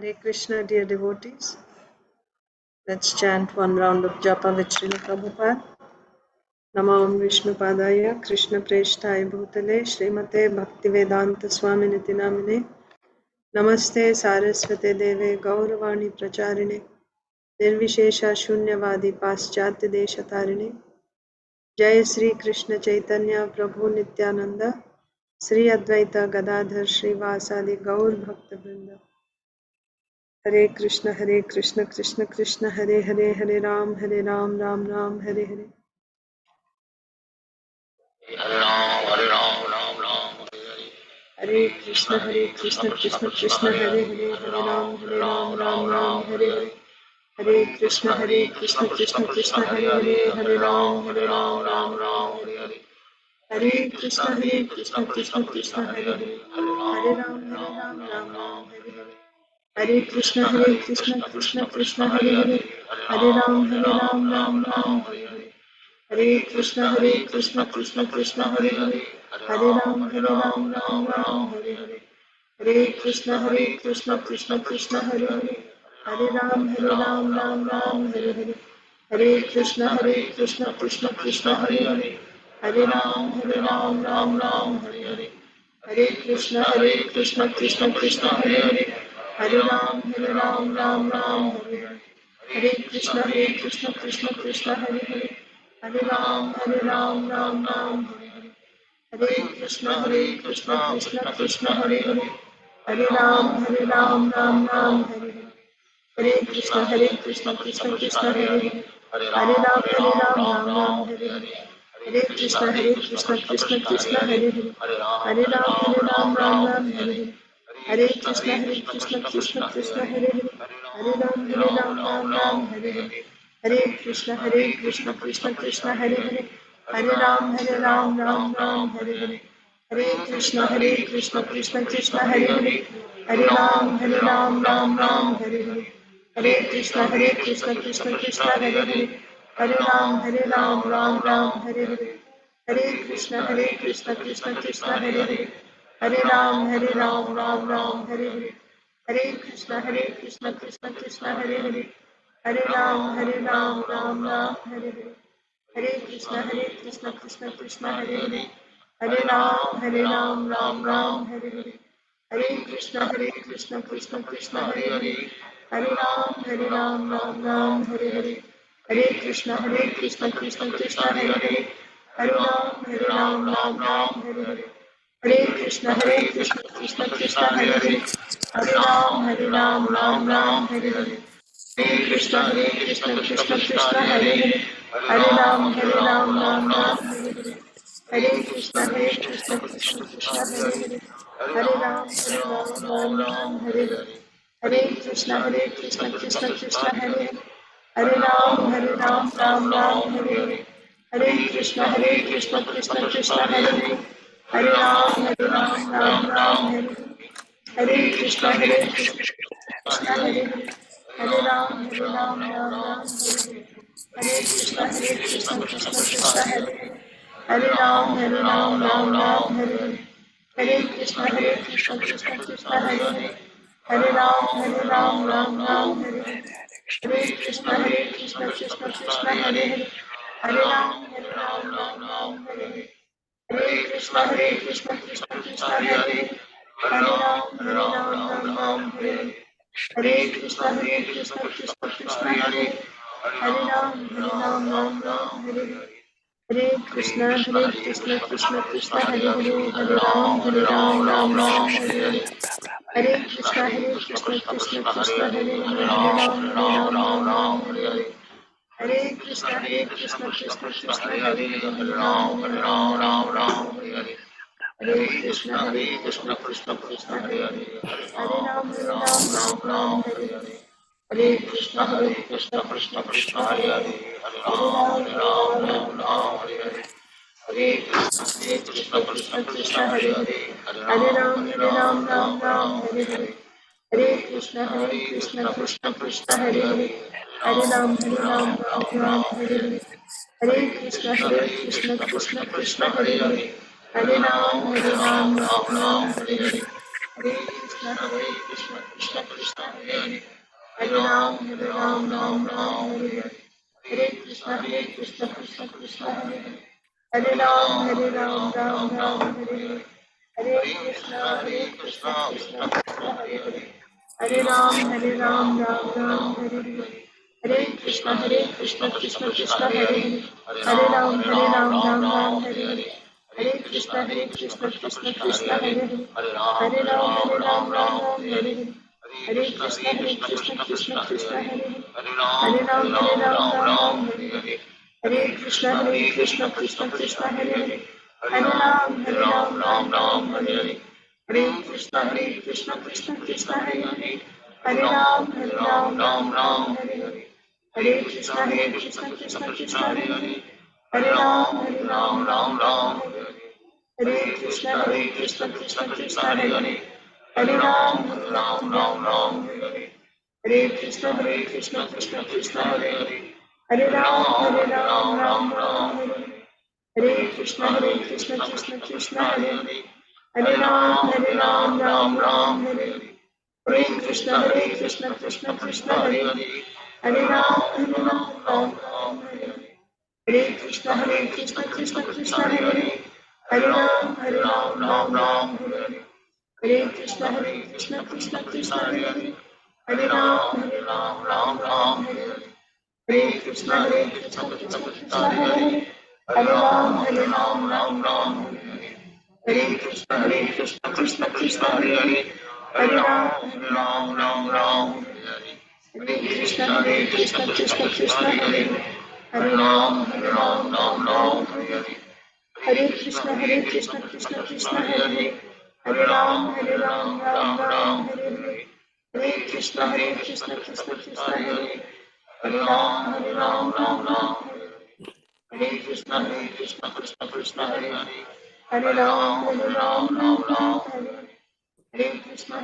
Hare Krishna, dear devotees. Let's chant one round of japa with Srila Prabhupada. Namam Vishnu Padaya, Krishna Preshthaya Bhutale, Srimate Bhaktivedanta Swami Nitinamine. Namaste Saraswate Deve, Gauravani Pracharine, Nirvishesha Shunyavadi Paschatya Deshatarine. Jai Sri Krishna Chaitanya Prabhu Nityananda, Sri Advaita Gadadhar Sri Vasadi Gaur Bhakta Vrinda. Hare Krishna, Krishna Krishna, Hare Hare, Hare Ram, Ram Ram, Hare Hare. Hare Ram, Ram Ram, Hare Krishna, Krishna Krishna, Hare Hare, Hare Ram, Ram, Hare Hare. Hare Krishna, Krishna Krishna, Hare Hare, Hare Ram, Ram Hare Hare. Hare Krishna, Krishna Hare Hare, Hare Ram, Ram Hare Hare. Hare Krishna, Krishna Hare Hare, Hare Ram, Ram Hare Hare. Hare Krishna, Krishna Hare Hare, Hare Ram, Ram Hare Hare. Hare Krishna, Krishna Hare Hare, Hare Ram, Ram Hare Hare. Hare Krishna, Krishna Hare Hare, Hare Ram, Ram Hare Hare. Hare Krishna, Krishna Hare Hare, Hare Ram, Ram Hare Hare. Hare Krishna, Krishna Hare Hare, Hare Ram, Ram Hare Hare. Hare Krishna, Krishna Hare Hare, Hare Ram, Ram Hare Hare. Hare Krishna, Krishna Hare Hare, Hare Ram, Hare Hare. Hare Krishna, Krishna Hare Hare, Hare Ram, Hare Hare. Hare Krishna, Krishna Hare Hare, Hare Ram, Hare Hare. Hare Krishna, Krishna Hare Hare, Hare Ram, Hare Hare. Hare Krishna, Krishna Hare Hare, Hare Ram, Hare Hare. Hare Krishna, Krishna Hare Hare, Hare Ram, Hare Hare. Hare Krishna, Krishna Hare Hare, Hare Ram, Hare Hare. Hare Krishna, Krishna Hare Hare, Hare Ram, Hare Hare. Hare Krishna, Krishna Hare Hare, Hare Ram, Hare Hare. Hare Krishna, Krishna Hare Hare, Hare Ram, Hare Hare. Hare Krishna, Krishna Hare Hare, Hare Ram, Hare Hare. Hare Krishna, Krishna Hare Hare, Hare Ram, Hare Hare. Hare Krishna, Krishna Hare Hare, Hare Ram, Hare Hare. Hare Krishna, Krishna Hare Hare, Hare Ram, Hare Hare. Hare Krishna, Krishna Hare Hare, Hare Ram, Hare Hare. Hare Krishna, Krishna Hare Hare, Hare Ram, Hare Hare. Hare Krishna, Krishna Hare Hare, Hare Ram, Hare Hare. Hare Krishna, Krishna Hare Hare, Hare Ram, Hare Hare. Hare Krishna, Krishna Hare Hare, Hare Ram, Hare Hare. Hare Krishna, Krishna Hare Hare, Hare Ram, Hare Hare. Hare Krishna, Krishna Hare Hare, Hare Ram, Hare Hare. Hare Krishna, Krishna Hare Hare, Hare Ram, Hare Hare. Hare Krishna, Krishna Hare Hare, Hare Ram, Hare Hare. Hare Krishna, Krishna Hare Hare, Hare Ram, Hare Hare. Hare Krishna, Krishna Hare Hare, Hare Ram, Hare Hare. Hare Krishna, Krishna Hare Hare, Hare Ram, Hare Hare. Hare Krishna, Krishna Hare Hare, Hare Ram, Hare Hare. Hare Krishna, Hare Hare, Hare Ram, Hare Hare. Hare Krishna, Krishna Hare Hare, Hare Ram, Hare Hare. Hare Krishna, Krishna Hare Hare, Hare Ram, Hare Hare. Hare Krishna, Krishna Krishna Hare Hare, Hare Ram Ram Ram Hare Hare, Hare Krishna Krishna Krishna Hare Hare, Hare Ram Ram Ram Hare Hare, Hare Krishna Krishna Krishna Hare Hare, Hare Ram Ram Ram Hare Hare, Hare Krishna Krishna Krishna Hare Hare, Hare Ram Ram Ram Hare Hare, Hare Krishna Krishna Krishna Hare Hare, Hare Ram Ram Ram Hare Hare, Hare Krishna Krishna Krishna Hare Hare, Hare Ram Ram Hare Hare, Hare Krishna Krishna Krishna Hare Hare, Hare Ram Ram Hare Hare, Hare Krishna Krishna Krishna Hare Hare, Hare Ram Ram Hare Hare, Hare Krishna Krishna Krishna Hare Hare, Hare Ram Ram Hare Hare, Hare Krishna Krishna Krishna Hare Hare, Hare Ram Ram Hare Hare, Hare Krishna Krishna Krishna Hare Hare, Hare Ram Ram Hare Hare, Hare Krishna Krishna Krishna Hare Hare, Hare Ram Ram Hare Hare, Hare Krishna Krishna Krishna Hare Hare, Hare Ram Ram Hare Hare, Hare Krishna Krishna Krishna Hare Hare, Hare Ram Ram Hare Hare, Hare Krishna Krishna Krishna Hare Hare, Hare Ram Ram Hare Hare, Hare Krishna Krishna Krishna Hare Hare, Hare Ram Ram Hare Hare, Hare Krishna Krishna Krishna Hare Hare, Hare Ram Ram Hare Hare, Hare Krishna Krishna Krishna Hare Hare, Hare Ram Ram Hare Hare, Hare Krishna Krishna Krishna Hare Hare, Hare Ram Ram Hare Hare, Hare Krishna Krishna Krishna Hare Hare, Hare Ram Ram Hare Hare, Hare Krishna Krishna Krishna Hare Hare, Hare Ram Ram Hare Hare, Hare Krishna Krishna Krishna Hare Hare, Hare Ram Ram Hare Hare, Hare Krishna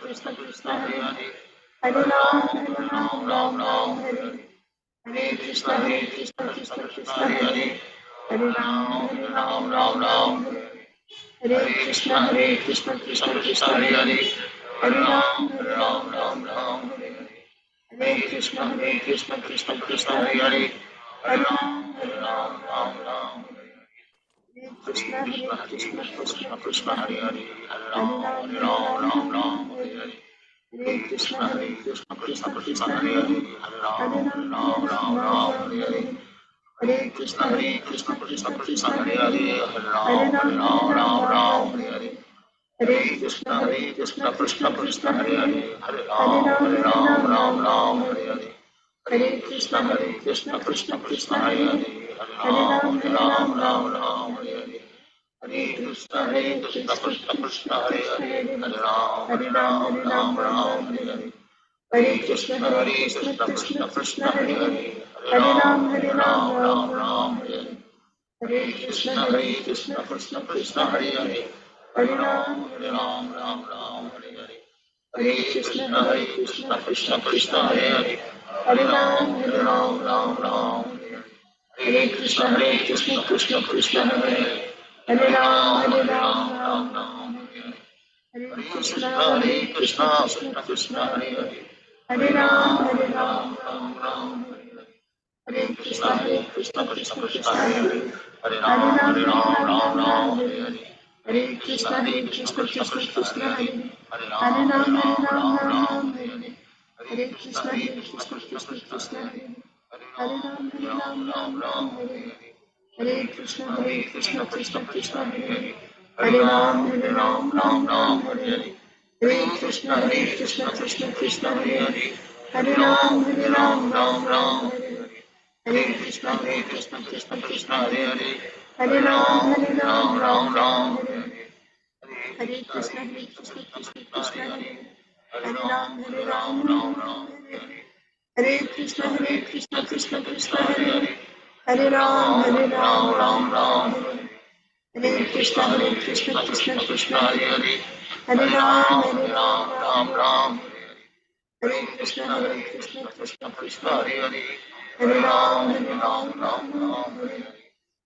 Krishna Krishna Hare Hare, Hare Ram Ram Hare Hare, Hare Krishna Krishna Krishna Hare Hare, Hare Ram Ram Hare Hare, Hare Krishna Krishna Krishna Hare Hare, Hare Ram Ram Hare Hare, Hare Krishna Krishna Krishna Hare Hare, Hare Ram Ram Hare Hare, Hare Krishna Krishna Krishna Hare Hare, Hare Ram Ram Hare Hare, Hare Krishna Krishna Krishna Hare Hare, Hare Ram Ram Hare Hare, Hare Krishna Krishna Krishna Hare Hare, Hare Ram Ram Hare Hare, Hare Krishna Krishna Krishna Hare Hare, Hare Ram Ram Hare Hare, Hare Krishna Krishna Krishna Hare Hare, Hare Ram Ram Hare Hare, Hare Krishna Krishna Krishna Hare Hare, Hare Ram Ram Hare Hare, Hare Krishna Krishna Krishna Hare Hare, Hare Ram Hare Hare, Hare Krishna Krishna Krishna Hare Hare, Hare Ram Hare Hare, Hare Krishna Krishna Krishna Hare Hare, Hare Ram Hare Hare, Hare Krishna Krishna Krishna Hare Hare, Hare Ram Hare Hare, Hare Krishna Krishna Krishna Hare Hare, Hare Ram Hare Hare, Hare Krishna Krishna Krishna Hare Hare, Hare Ram Hare Hare, Hare Krishna Krishna Krishna Hare Hare, Hare Ram Hare Hare, Hare Krishna Krishna Krishna Hare Hare, Hare Ram Hare Hare, Hare Krishna Krishna Krishna Hare Hare, Hare Ram Hare Hare, Hare Krishna Krishna Krishna Hare Hare, Hare Ram Hare Hare, Hare Krishna Krishna Krishna Hare Hare, Hare Ram Hare Hare, Hare Krishna Krishna Krishna Hare Hare, Hare Ram Hare Hare, Hare Krishna Krishna Krishna Hare Hare, Hare Ram Hare Hare, Hare Krishna Krishna Krishna Hare Hare, Hare Ram Hare Hare,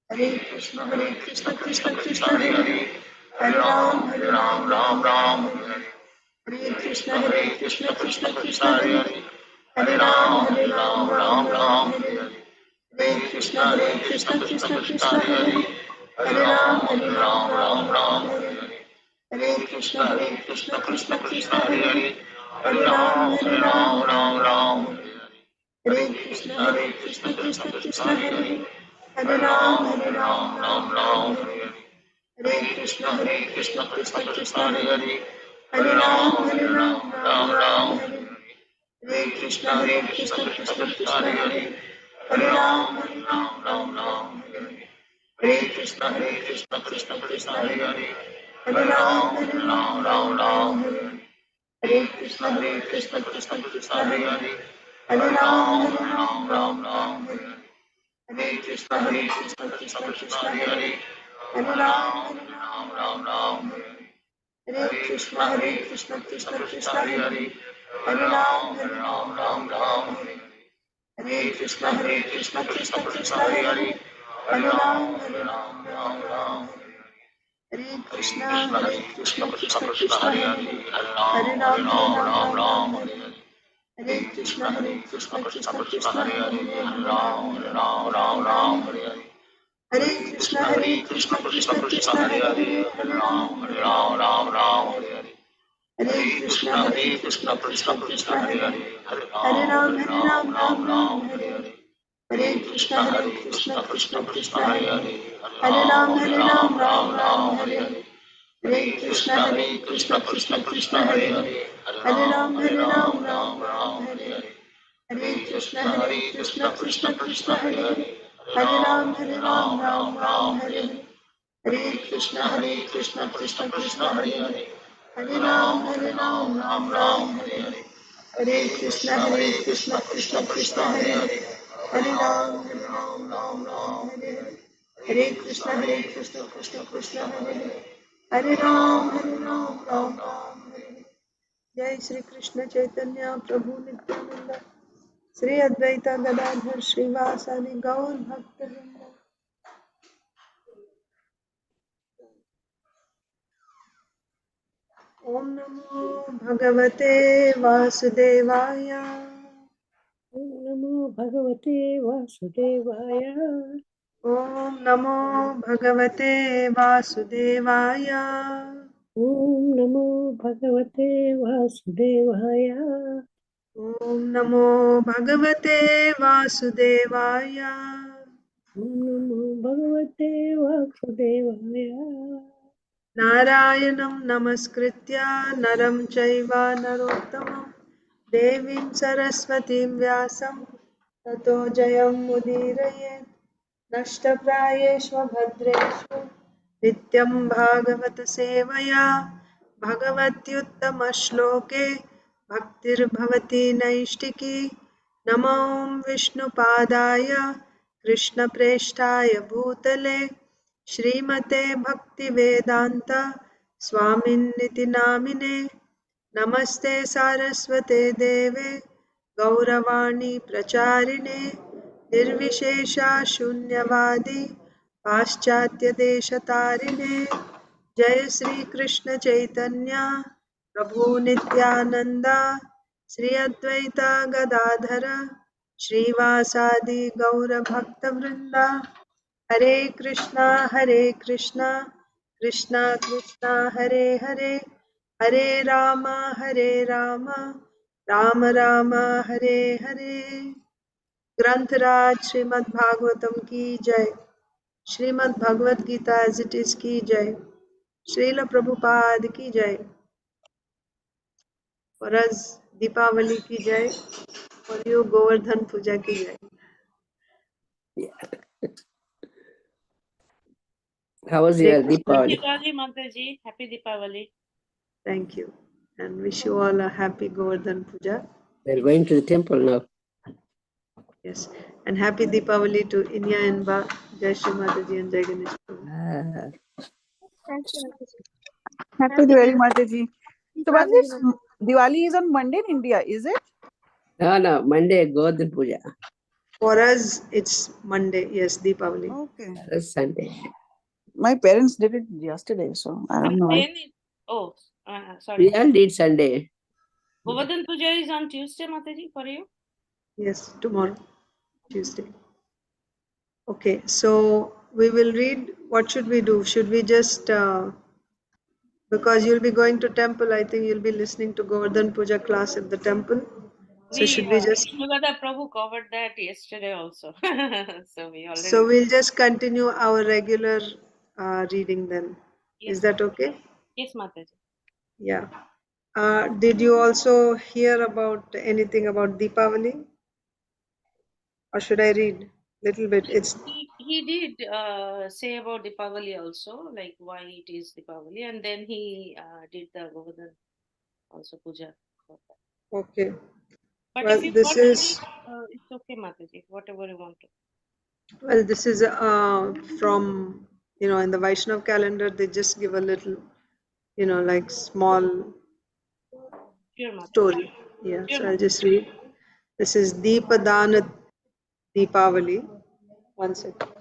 Hare Krishna Krishna Krishna Hare Hare, Hare Ram Hare Hare, Hare Krishna Krishna Krishna Krishna Hare Hare, Hare Ram Ram Ram Hare Hare, Hare Krishna Krishna Krishna Hare Hare, Hare Ram Ram Ram Hare Hare, Hare Krishna Krishna Krishna Hare Hare, Hare Ram Ram Ram Hare Hare, Hare Krishna Krishna Krishna Hare Hare, Hare Ram Ram Hare Hare, Hare Krishna Krishna Krishna Hare Hare, Hare Ram Ram Hare Hare, Hare Krishna Krishna Krishna Hare Hare, Hare Ram Ram Hare Hare, Hare Krishna Krishna Krishna Hare Hare, Hare Ram Ram Hare Hare, Hare Krishna Krishna Hare Hare, Hare Ram Ram Hare Hare, Hare Krishna Krishna Hare Hare, Hare Ram Ram Hare Hare, Hare Krishna Krishna Hare Hare, Hare Ram Ram Hare Hare, Hare Krishna Krishna Hare Hare, Hare Ram Ram Hare Hare, Hare Krishna Krishna Hare Hare, Hare Ram Ram Hare Hare, Hare Krishna Krishna Hare Hare, Hare Ram Ram Hare Hare, Hare Krishna Krishna Hare Hare, Hare Ram Ram Hare Hare, Hare Krishna Krishna Hare Hare, Hare Ram Ram Hare Hare, Hare Krishna Krishna Hare Hare, Hare Ram Ram Hare Hare, Hare Krishna Krishna Hare Hare, Hare Ram Ram Hare Hare, Hare Krishna Krishna Hare Hare, Hare Ram Ram Hare Hare, Hare Krishna Krishna Hare Hare, Hare Ram Ram Hare Hare, Hare Krishna Krishna Hare Hare, Hare Ram Ram Hare Hare, Hare Krishna Krishna Hare Hare, Hare Ram Ram Hare Hare. Jai Shri Krishna Chaitanya Prabhu Nityananda, Shri Advaita Gadadhar Srivasadi Gaur Bhakta. Om Namo Bhagavate Vasudevaya. Om Namo Bhagavate Vasudevaya. Om Namo Bhagavate Vasudevaya. Om Namo Bhagavate Vasudevaya. Om Namo Bhagavate Vasudevaya. Om Namo Bhagavate Vasudevaya. Narayanam Namaskritya Naram Chaiva Narottamam Devim Saraswatim Vyasam Tato Jayam Mudirayet Nashtaprayeshva Bhadreshu Nityam Bhagavata Sevaya Bhagavatyuttama Shloke Bhaktir Bhavati Naishtiki Namo Vishnu Padaya Krishna Preshtaya Bhutale Shrimate Bhaktivedanta Swaminiti Namine Namaste Saraswate Deve Gauravani Pracharine Nirvishesha Shunyavadi Paschatya Deshatarine Jai Sri Krishna Chaitanya Prabhu Nityananda Sri Advaita Gadadhara Srivasadi Gaura Bhakta Vrinda Hare Krishna Krishna Krishna Hare Hare Hare Rama Rama Rama Hare Hare ग्रंथराज Shrimad Bhagavatam की जय Shrimad Bhagavad Gita as it is की जय श्रील प्रभुपाद की जय और अज दीपावली की जय और यू गोवर्धन पूजा की जय How was your Deepavali? Diwali, Mataji. Happy Deepavali. Thank you and wish you all a happy Govardhan Puja. We're going to the temple now. Yes, and happy Deepavali to Inya and Ba. Jai Shri Mataji and Jai Ganesh Prabhu. Happy Diwali, Mataji. So, when this Diwali is on Monday in India, is it? No, Monday, Govardhan Puja. For us, it's Monday. Yes, Deepavali. Okay. That's Sunday. My parents did it yesterday, so I don't know. Oh, sorry. We all did Sunday. Govardhan Puja is on Tuesday, Mataji, for you? Yes, tomorrow, Tuesday. Okay, so we will read. What should we do? Should we just, because you'll be going to temple, I think you'll be listening to Govardhan Puja class at the temple. So should we just, Vishnupada Prabhu covered that yesterday also. So we already. so we'll just continue our regular reading then. Yes. Is that okay? Yes, Mataji. Yeah. Did you also hear about anything about Deepavali? Or should I read little bit? It's He did say about Deepavali also, like why it is Deepavali, and then he did the Govardhan also puja for that. okay. But Well, if you this want to is read, it's okay, Mataji, whatever you want to. well, this is from in the Vaishnav calendar they just give a little like small Sure, Mataji. story. Yeah, Sure, so I'll just read. This is Deepadana Deepavali. One second.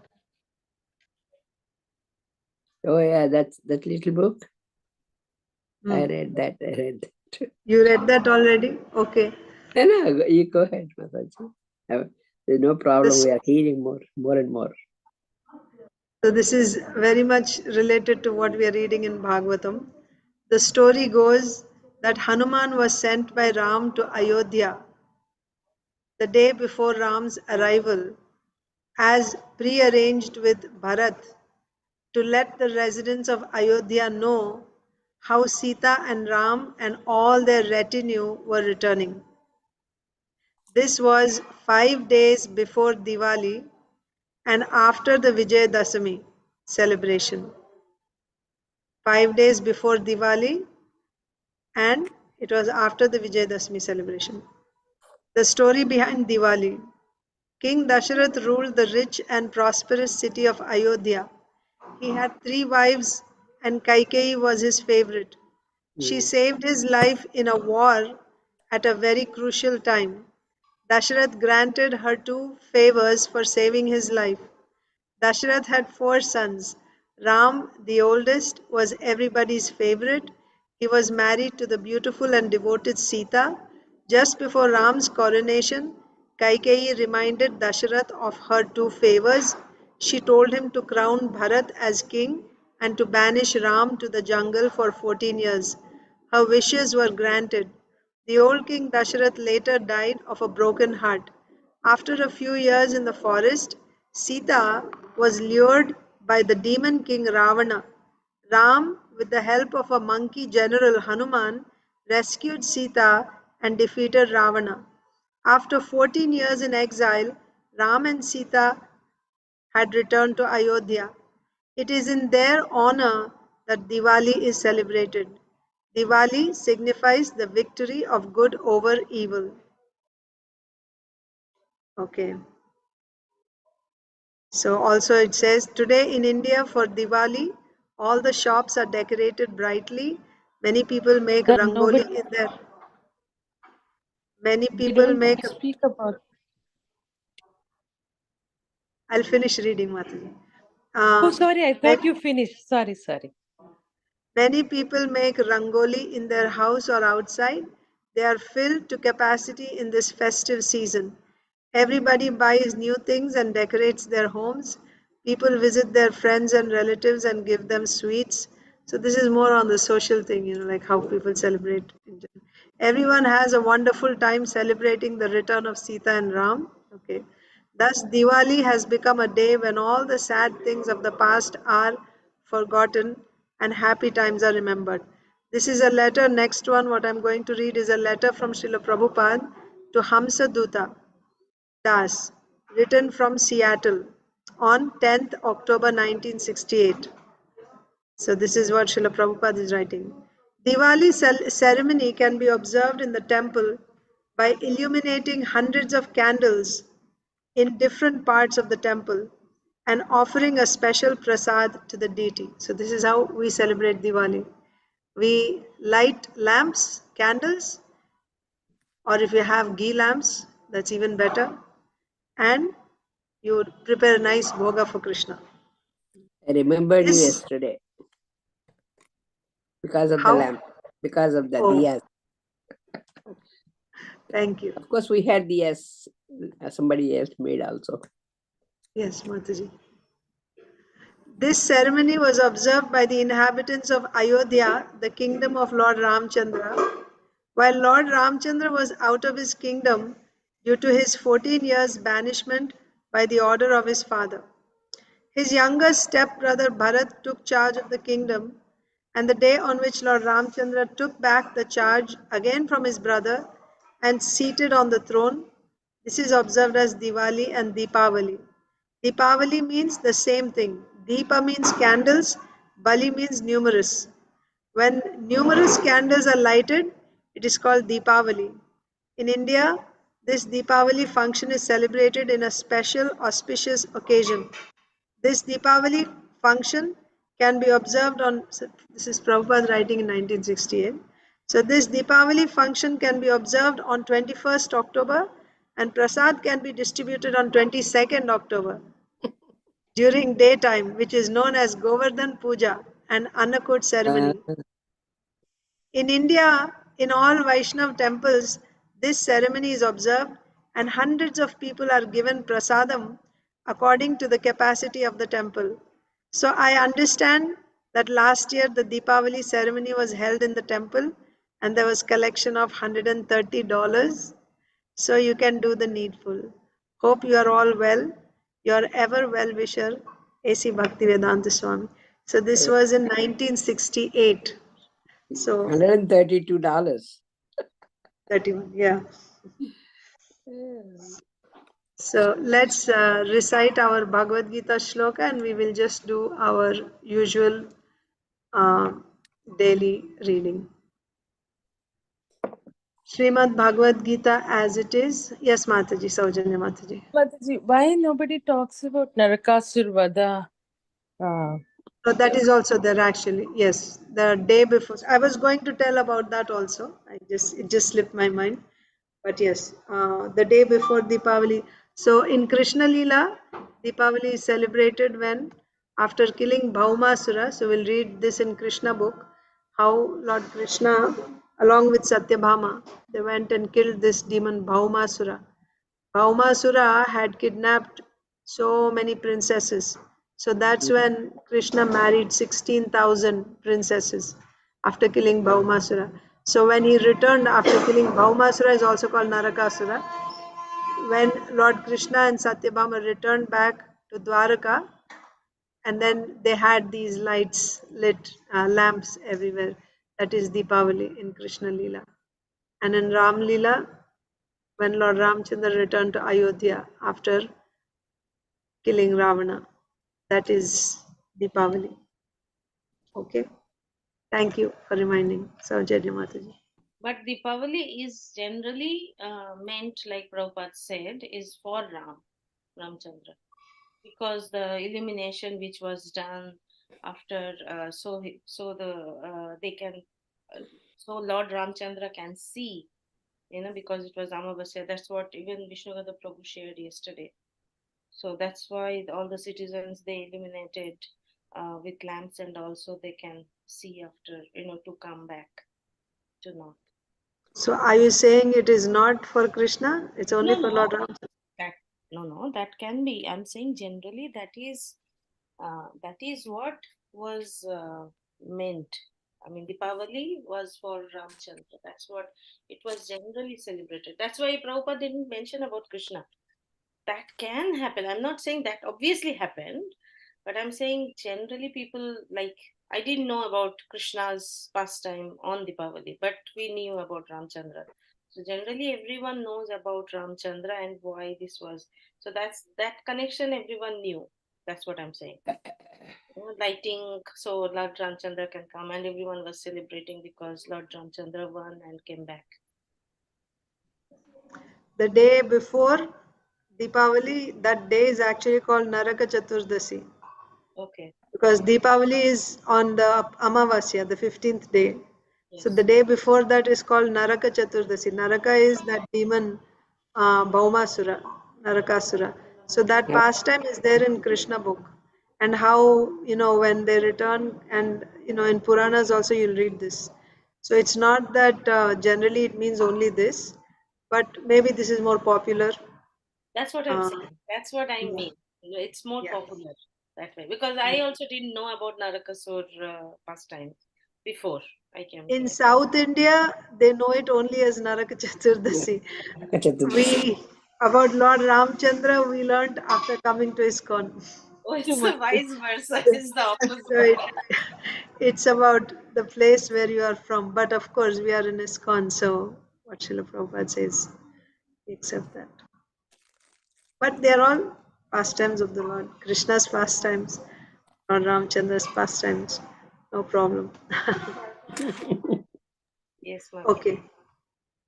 Oh yeah, that's that little book. I Hmm. read that. You read that already? Okay. No, you go ahead, Mataji. There's no problem. This, We are hearing more and more. so this is very much related to what we are reading in Bhagavatam. The story goes that Hanuman was sent by Ram to Ayodhya the day before Ram's arrival as prearranged with Bharat to let the residents of Ayodhya know how Sita and Ram and all their retinue were returning. This was 5 days before Diwali and after the Vijaya dasami celebration. 5 days before Diwali and it was after the Vijaya dasami celebration. The story behind Diwali. King Dashrath ruled the rich and prosperous city of Ayodhya. He had 3 wives and Kaikayi was his favorite. She saved his life in a war at a very crucial time. Dashrath granted her 2 favours for saving his life. Dashrath had 4 sons. Ram, the oldest, was everybody's favorite. He was married to the beautiful and devoted Sita. Just before Ram's coronation, Kaikeyi reminded Dashrath of her 2 favours. She told him to crown Bharat as king and to banish Ram to the jungle for 14 years. Her wishes were granted. The old king Dashrath later died of a broken heart. After a few years in the forest, Sita was lured by the demon king Ravana. Ram, with the help of a monkey general Hanuman, rescued Sita and defeated Ravana. After 14 years in exile, Ram and Sita had returned to Ayodhya. It is in their honor that Diwali is celebrated. Diwali signifies the victory of good over evil. Okay. So also it says today in India for Diwali, all the shops are decorated brightly. Many people make rangoli in their. Many We people don't make. speak about. I'll finish reading, Mataji. Oh, sorry, I thought Many, you finished. Sorry. many people make rangoli in their house or outside. They are filled to capacity in this festive season. Everybody buys new things and decorates their homes. People visit their friends and relatives and give them sweets. So this is more on the social thing, like how people celebrate. Everyone has a wonderful time celebrating the return of Sita and Ram. Okay. Thus, Diwali has become a day when all the sad things of the past are forgotten and happy times are remembered. This is a letter, next one, what I'm going to read is a letter from Srila Prabhupada to Hamsa Duta Das, written from Seattle on 10th October 1968. So this is what Srila Prabhupada is writing. Diwali ceremony can be observed in the temple by illuminating hundreds of candles in different parts of the temple and offering a special prasad to the deity. So this is how we celebrate Diwali. We light lamps, candles, or if you have ghee lamps, that's even better. And you prepare a nice bhoga for Krishna. I remembered you This, yesterday because of the how? lamp, because of the Oh, diyas. Thank you. Of course, we had the somebody else made also. Yes, Mataji. This ceremony was observed by the inhabitants of Ayodhya, the kingdom of Lord Ramchandra, while Lord Ramchandra was out of his kingdom due to his 14 years banishment by the order of his father. His younger step-brother Bharat took charge of the kingdom, and the day on which Lord Ramchandra took back the charge again from his brother and seated on the throne, this is observed as Diwali and Deepavali. Deepavali means the same thing. Deepa means candles, Bali means numerous. When numerous candles are lighted, it is called Deepavali. In India, this Deepavali function is celebrated in a special auspicious occasion. This Deepavali function can be observed on, this is Prabhupada writing in 1968. So this Deepavali function can be observed on 21st October and Prasad can be distributed on 22nd October during daytime, which is known as Govardhan Puja and Annakut ceremony. In India, in all Vaishnav temples, this ceremony is observed and hundreds of people are given prasadam according to the capacity of the temple. So I understand that last year the Deepavali ceremony was held in the temple and there was collection of $130. So you can do the needful. Hope you are all well. Your ever well-wisher, A.C. Bhaktivedanta Swami. So this was in 1968. So $132. 31, yeah. So let's recite our Bhagavad Gita shloka and we will just do our usual daily reading. Srimad Bhagavad Gita as it is. Yes, Mataji, Saujanya Mataji. Mataji, why nobody talks about Narakasur Vada? So that is also there actually. Yes, the day before. I was going to tell about that also. It just slipped my mind. But yes, the day before Deepavali. So in Krishna Leela, Deepavali is celebrated when after killing Bhaumasura. So we'll read this in Krishna book. How Lord Krishna, along with Satyabhama, they went and killed this demon Bhaumasura. Bhaumasura had kidnapped so many princesses. So that's when Krishna married 16,000 princesses after killing Bhaumasura. So when he returned after killing Bhaumasura is also called Narakasura. When Lord Krishna and Satyabhama returned back to Dwaraka, and then they had these lights lit, lamps everywhere. That is Deepavali in Krishna Leela. And in Ram Leela, when Lord Ramchandra returned to Ayodhya after killing Ravana. That is Deepavali. Okay. Thank you for reminding, Saujanya Mataji. But Deepavali is generally meant, like Prabhupada said, is for Ramchandra. Because the illumination which was done after, so Lord Ramchandra can see, because it was Amavasya. That's what even Vishnugada Prabhu shared yesterday. So that's why all the citizens, they illuminated with lamps, and also they can see after, to come back to North. So are you saying it is not for Krishna? It's only for Lord Ramchandra? No, that can be. I'm saying generally that is what was meant. I mean, Deepavali was for Ramchandra. That's what it was generally celebrated. That's why Prabhupada didn't mention about Krishna. That can happen. I'm not saying that obviously happened, but I'm saying generally people, like, I didn't know about Krishna's pastime on Deepavali, but we knew about Ramchandra. So generally everyone knows about Ramchandra and why this was. So that connection everyone knew. That's what I'm saying. Lighting so Lord Ramchandra can come, and everyone was celebrating because Lord Ramchandra won and came back. The day before Deepavali, that day is actually called Naraka Chaturdasi. Okay. Because Deepavali is on the Amavasya, the 15th day. Yes. So the day before that is called Naraka Chaturdasi. Naraka is that demon Bhaumasura, Narakasura. So that pastime is there in Krishna book. And how, when they return, and, in Puranas also you'll read this. So it's not that generally it means only this. but maybe this is more popular. That's what I'm Uh, saying. That's what I yeah. mean. It's more Yeah. popular that way because I also didn't know about Narakasur pastime before I came In here. South India, they know it only as Naraka Chaturdasi. We about Lord Ramchandra we learned after coming to ISKCON. Oh, it's the vice versa. It's the opposite. So it's about the place where you are from. But of course, we are in ISKCON, so what Srila Prabhupada says, we accept that. But they are all pastimes of the Lord. Krishna's pastimes, Lord Ramchandra's pastimes. No problem. Yes, Mother. Okay,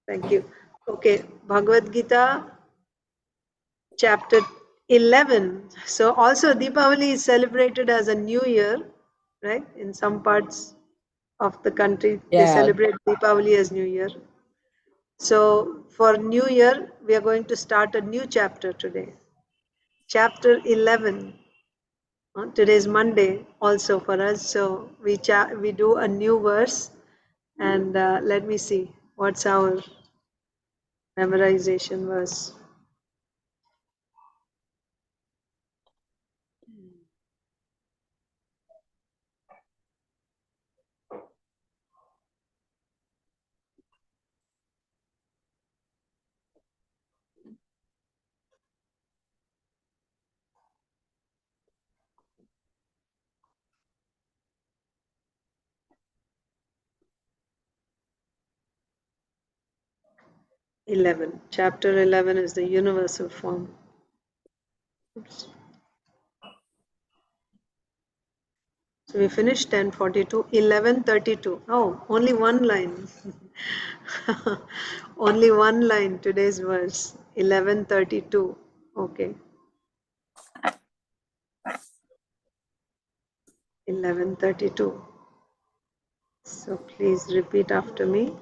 thank you. Okay, Bhagavad Gita, chapter 11. So also Deepavali is celebrated as a new year, right? In some parts of the country, they Yeah. celebrate Deepavali as New Year. So for New Year, we are going to start a new chapter today. Chapter 11. Today is Monday also for us. So we do a new verse. And let me see, what's our memorization verse? Chapter 11 is the universal form. Oops. So we finished 10:42, 11:32. Oh, only one line. Only one line, today's verse, 11:32. Okay. 11:32. So please repeat after me.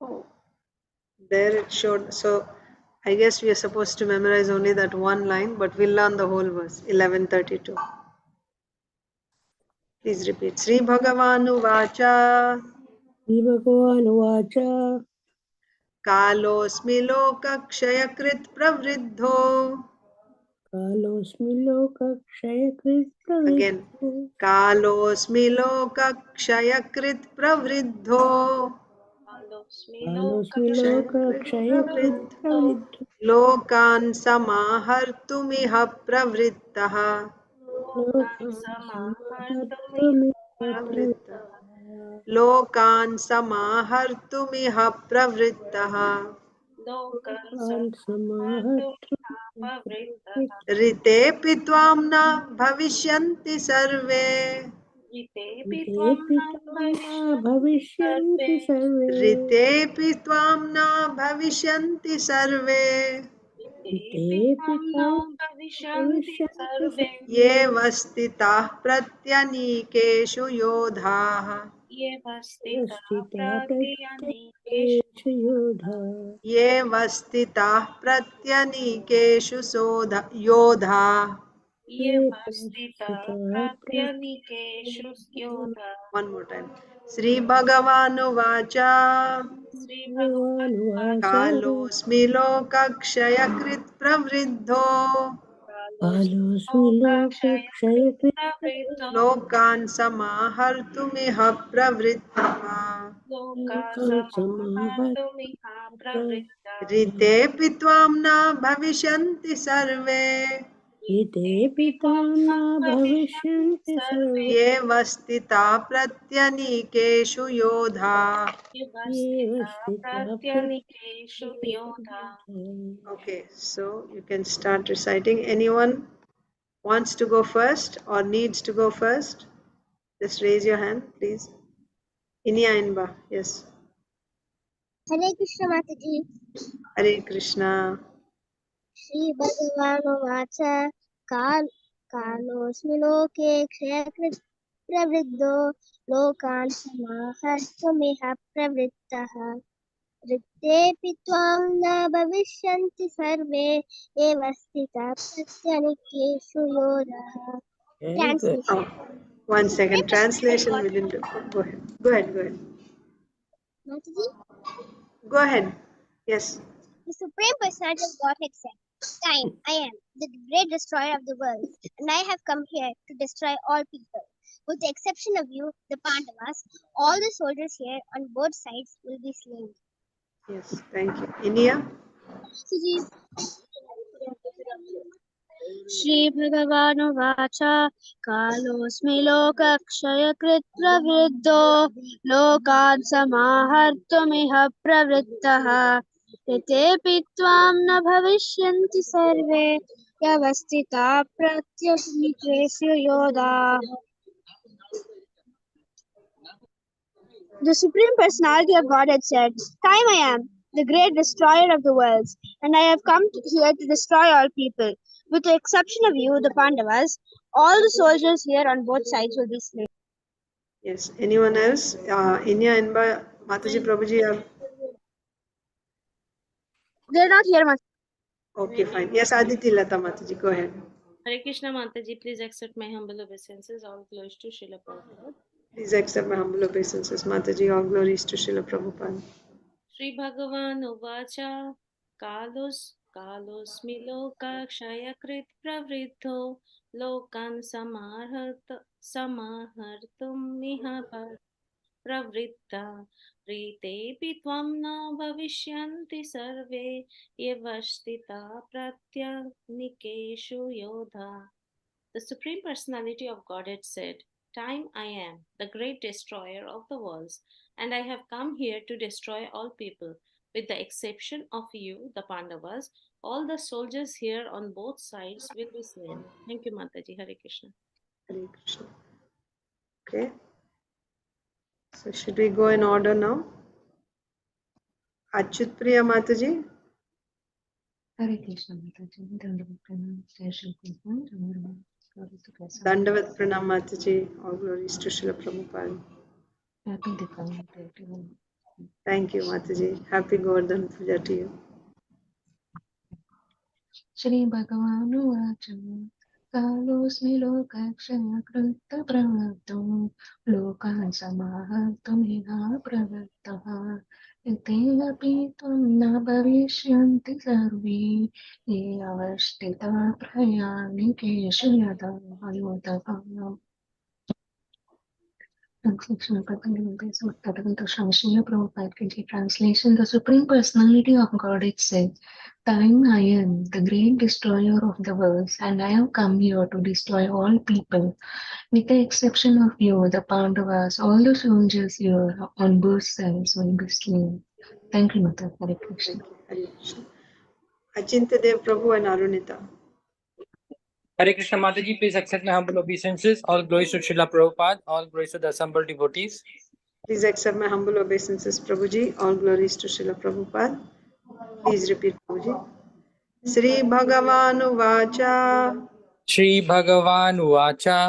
Oh, there it showed. So I guess we are supposed to memorize only that one line, but we'll learn the whole verse, 11:32. Please repeat. Sri Bhagavanu Vacha Bhagavan Kalosmi Lokakshayakrit Pravriddho. Kalosmi Lokakshayakrit Again. Kalosmi Lokakshayakrit Pravriddho. Kalosmi Kshayakrit Lokakshayakrit Pravriddho. Lokan Samahartumiha Pravrittaha. Lokan Samahartumiha Pravrittaha. Ritepi tvam na bhavishyanti sarve. Bhavishyanti sarve. Ritepi tvam na bhavishyanti sarve. Ritepi tvam bhavishyanti sarve. Ye vastitah pratyanikeshu yodhaah. Vastita pratyakeshu yodha. Ye vastitah pratyanikeshu yodhaah. One more time. Sri Bhagavanu Vacha Kalosmi Lokakshayakrit Pravriddho Kalosmi Lokakshayakrit Lokan Samahartumiha Pravrittaha. Ritepi tvam na bhavishyanti sarve. Ritepi tvam na bhavishyanti sarve. Ye vastita pratyanikeshu yodha. Okay, so you can start reciting. Anyone wants to go first or needs to go first? Just raise your hand, please. Inya Inba, yes. Hare Krishna Mataji. Hare Krishna. Shri Bhagavanu Vacha Kalosmi Loke Kshayakrit Pravriddho Lokan Samahartumiha Pravrittaha Ritepi Tvam Na Bhavishyanti Sarve Eva Stita Pratyanikeshu Yodaha. Very good. Oh, 1 second. Translation within. Go ahead. Go ahead. Go ahead. Mataji, Go ahead. Yes. the Supreme Personality of Godhead said, "Time, I am the great destroyer of the world, and I have come here to destroy all people. With the exception of you, the Pandavas, all the soldiers here on both sides will be slain." Yes. Thank you. Inia. श्रीभगवानुवाच कालोऽस्मि लोकक्षयकृत् प्रवृद्धो लोकान् समाहर्तुमिह प्रवृत्तः ऋतेऽपि त्वां न भविष्यन्ति सर्वे व्यवस्थिता प्रत्यनीकेषु योधाः. The Supreme Personality of Godhead said, "Time I am, the great destroyer of the worlds, and I have come here to destroy all people. With the exception of you, the Pandavas, all the soldiers here on both sides will be slain." Yes. Anyone else? Inia and Mataji Prabhuji are. They're not here, Mataji. Okay, fine. Yes, Aditi Lata Mataji, go ahead. Hare Krishna Mataji, please accept my humble obeisances. All glories to Srila Prabhupada. Please accept my humble obeisances. Mataji, all glories to Srila Prabhupada. Shri Bhagavan Uvacha Kalosmi Lokakshayakrit Pravriddho Lokan Samarhartum Miha Pravritta Ritepi Tvam Na Bhavishyanti Sarve Yavastita Pratyanikeshu Yodha. The Supreme Personality of Godhead said, "Time I am, the great destroyer of the worlds, and I have come here to destroy all people. With the exception of you, the Pandavas, all the soldiers here on both sides will be slain." Thank you, Mataji. Hare Krishna. Hare Krishna. Okay. So should we go in order now? Achyut Priya Mataji. Hare Krishna Mataji. Dandavat Pranam Mataji. All glories to Srila Prabhupada. Happy Diwali to everyone. Thank you, Mataji. Happy Govardhan Puja to you. Shri Bhagavanu Vacha Kalosmi Lokakshayakrit Pravriddho Lokan Samahartumiha Pravrittaha Iteyapi Tvam na Bhavishyanti Sarve Ye Avasthita Prayanikeshu Yodha. Translation. The Supreme Personality of Godhead said, "Time I am, the great destroyer of the worlds, and I have come here to destroy all people. With the exception of you, the Pandavas, all the soldiers here on both sides will be slain." Thank you, Mata. Hare Krishna. Hare Krishna. Achintya Dev Prabhu and Arunita. Hare Krishna Mataji, please accept my humble obeisances. All glories to Srila Prabhupada, all glories to the assembled devotees. Please accept my humble obeisances, Prabhuji. All glories to Srila Prabhupada. Please repeat, Prabhuji. Sri Bhagavanu Vacha Shri Bhagavan Uvacha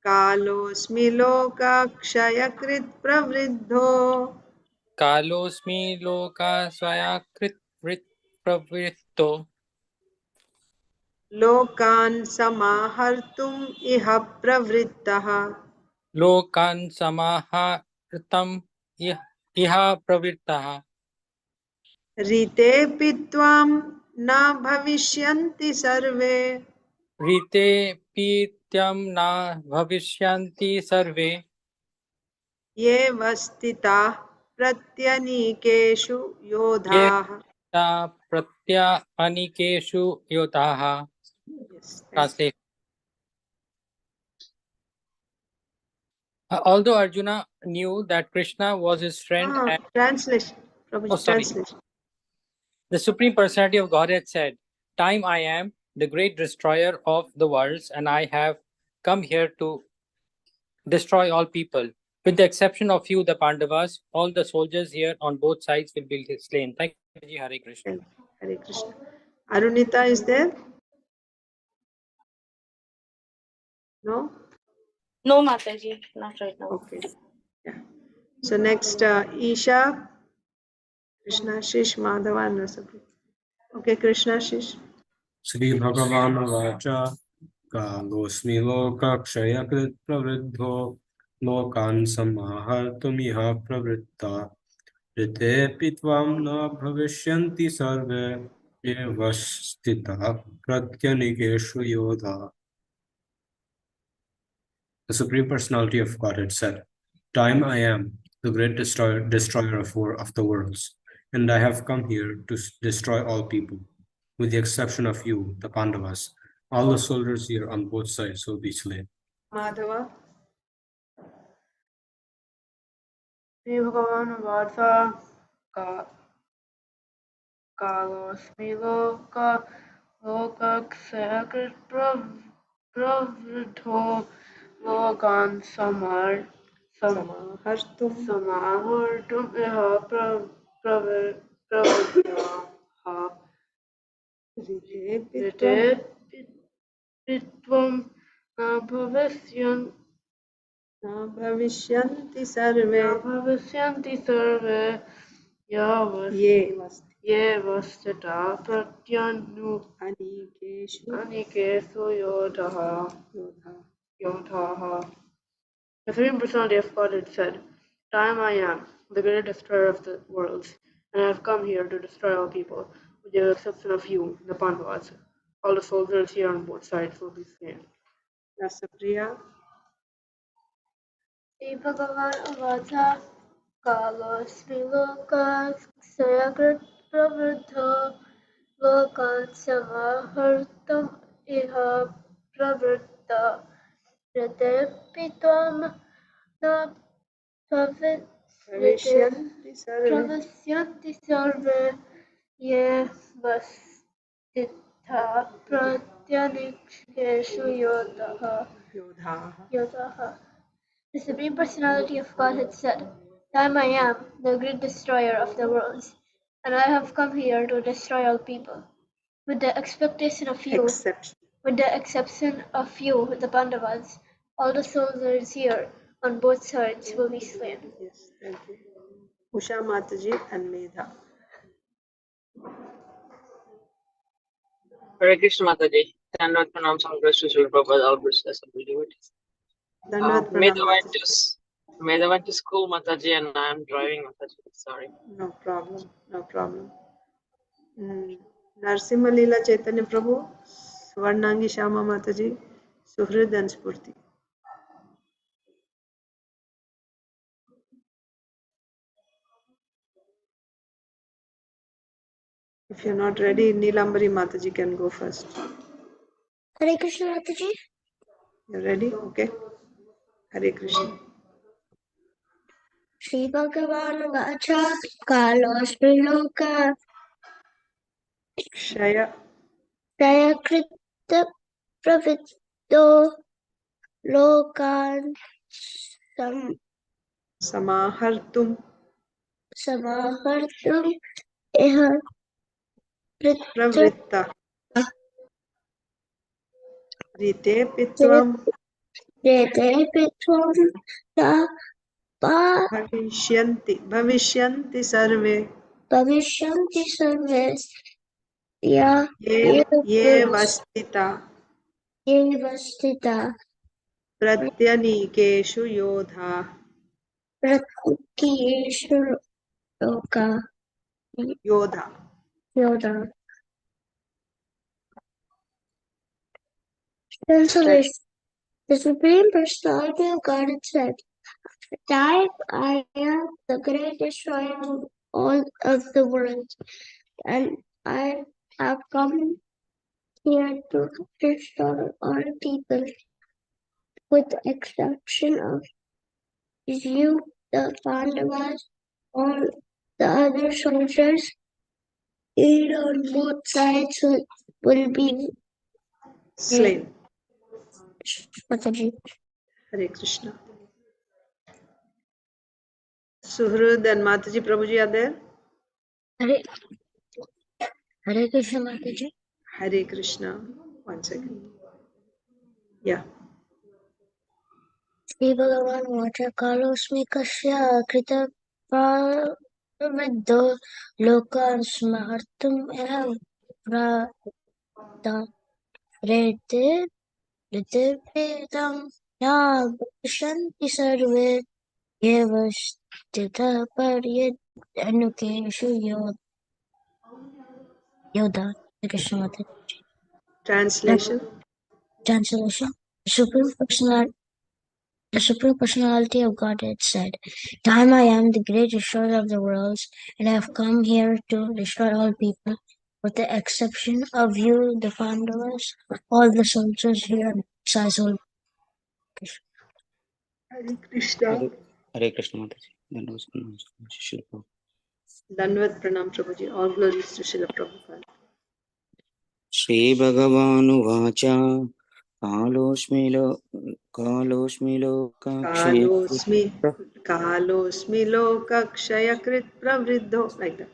Kalosmi Lokakshayakrit Pravriddho Kalosmi Loka Swayakrit Pravritto Lokan Samahartum Iha Pravrittaha Lokan Samahartam Iha Pravrittaha Ritepi Tvam Na Bhavishyanti Sarve Rite Pityam Na Bhavishyanti Sarve Ye Vastita Pratyanikeshu Ye Yodhaha. Pratya Anikeshu Yotaha. Yes, thank you. Translation. Although Arjuna knew that Krishna was his friend and Translation. Prabhuji, sorry. translation. The Supreme Personality of Godhead said, "Time I am, the great destroyer of the worlds, and I have come here to destroy all people. With the exception of you, the Pandavas, all the soldiers here on both sides will be slain." Thank you, Hare Krishna. Thank you. Hare Krishna. Arunita is there? No? No, Mataji, not right now. Okay. Yeah. So next, Isha, Krishna Shish, Madhava, and Rasabri. Okay, Krishna Shish. Sri Bhagavan Vacha कालोऽस्मि लोकक्षयकृत् प्रवृद्धो लोकान् समाहर्तुमिह प्रवृत्ता ऋतेऽपि त्वां न भविष्यन्ति सर्वे एव स्थिताः प्रत्यनीकेषु योधा. The Supreme Personality of Godhead said, Time I am, the great destroyer of the worlds, and I have come here to destroy all people, with the exception of you, the Pandavas. All the soldiers here on both sides will be slain. Madhava. Shri Bhagavan Vasa Kalosmi Lokaksakrit Pravridho Lokan Samahartum Iha Pravridha Ritepitvam Bhavishyanti Sarve Ye Vastata Pratyanu Anikesu Yodhaha. The Supreme Personality of Godhead said, Time I am, the great destroyer of the worlds, and I have come here to destroy all people, with the exception of you, the Pandavas. All the soldiers here on both sides will be slain. Rasapriya. Shri Bhagavan Vata Kalosmi Lokaksakrit Pravridho Lokan Samahartam Iha Pravritta Ritepitvam Na Pravishyanti Sarve Ye Vastitha Pratyanikeshu Yodhaha. The Supreme Personality of Godhead said, Time I am, the great destroyer of the worlds, and I have come here to destroy all people. With the exception of you, the Pandavas, all the soldiers here on both sides will be slain. Yes, thank you. Usha Mataji and Medha. Hare Krishna Mataji. Dandavad pranam samgrash to Srila Prabhupada, all British Assembly devotees. Medha went to school, Mataji, and I'm driving, Mataji. Sorry. No problem. No problem. Narsimha Leela Chaitanya Prabhu, Swarnangi Shama Mataji, Suhrid and Spurti. If you're not ready, Neelambari Mataji can go first. Hare Krishna Mataji. You're ready? Okay. Hare Krishna. Shri Bhagavan Vacha Kalosmi Loka Kshaya Krita Pravitto Lokan Samahartum Samahartum Iha Pravritta Ritepitvam Na Bhavishyanti Sarve Bhavishyanti Sarve Ye Vastita Pratyanikeshu Yodha Pratyekeshu Yodha. Translation. The Supreme Personality of Godhead said, Time I am the great destroyer of all of the world, and I have come here to destroy all people, with the exception of you, the Pandavas, all the other soldiers on both sides will be Slain. Mataji. Hare Krishna. Suhrud and Mataji Prabhuji are there? Hare Krishna Mataji. Hare Krishna. 1 second. Yeah. Shri Bhagavan Vacha Kalosmi Kasya Krita Praviddo Lokan Smahartum Eha Prata Rete ऋतिभेदं न पश्यन्ति सर्वे एव स्थितः पर्यनुकेषु योधा Krishnamati. Translation. Translation. The Supreme Personality of Godhead said, Time I am the great destroyer of the worlds, and I have come here to destroy all people, with the exception of you, the Pandavas, all the soldiers here, besides all. Hare Krishna. Hare Krishna Mataji. Dandavat pranam Srila Prabhupada. Dandavat pranam Prabhuji. All glories to Srila Prabhupada. Shri Bhagavanuvacha Kalosmi Kalosmi lokakshayakrit pravriddho. Like that.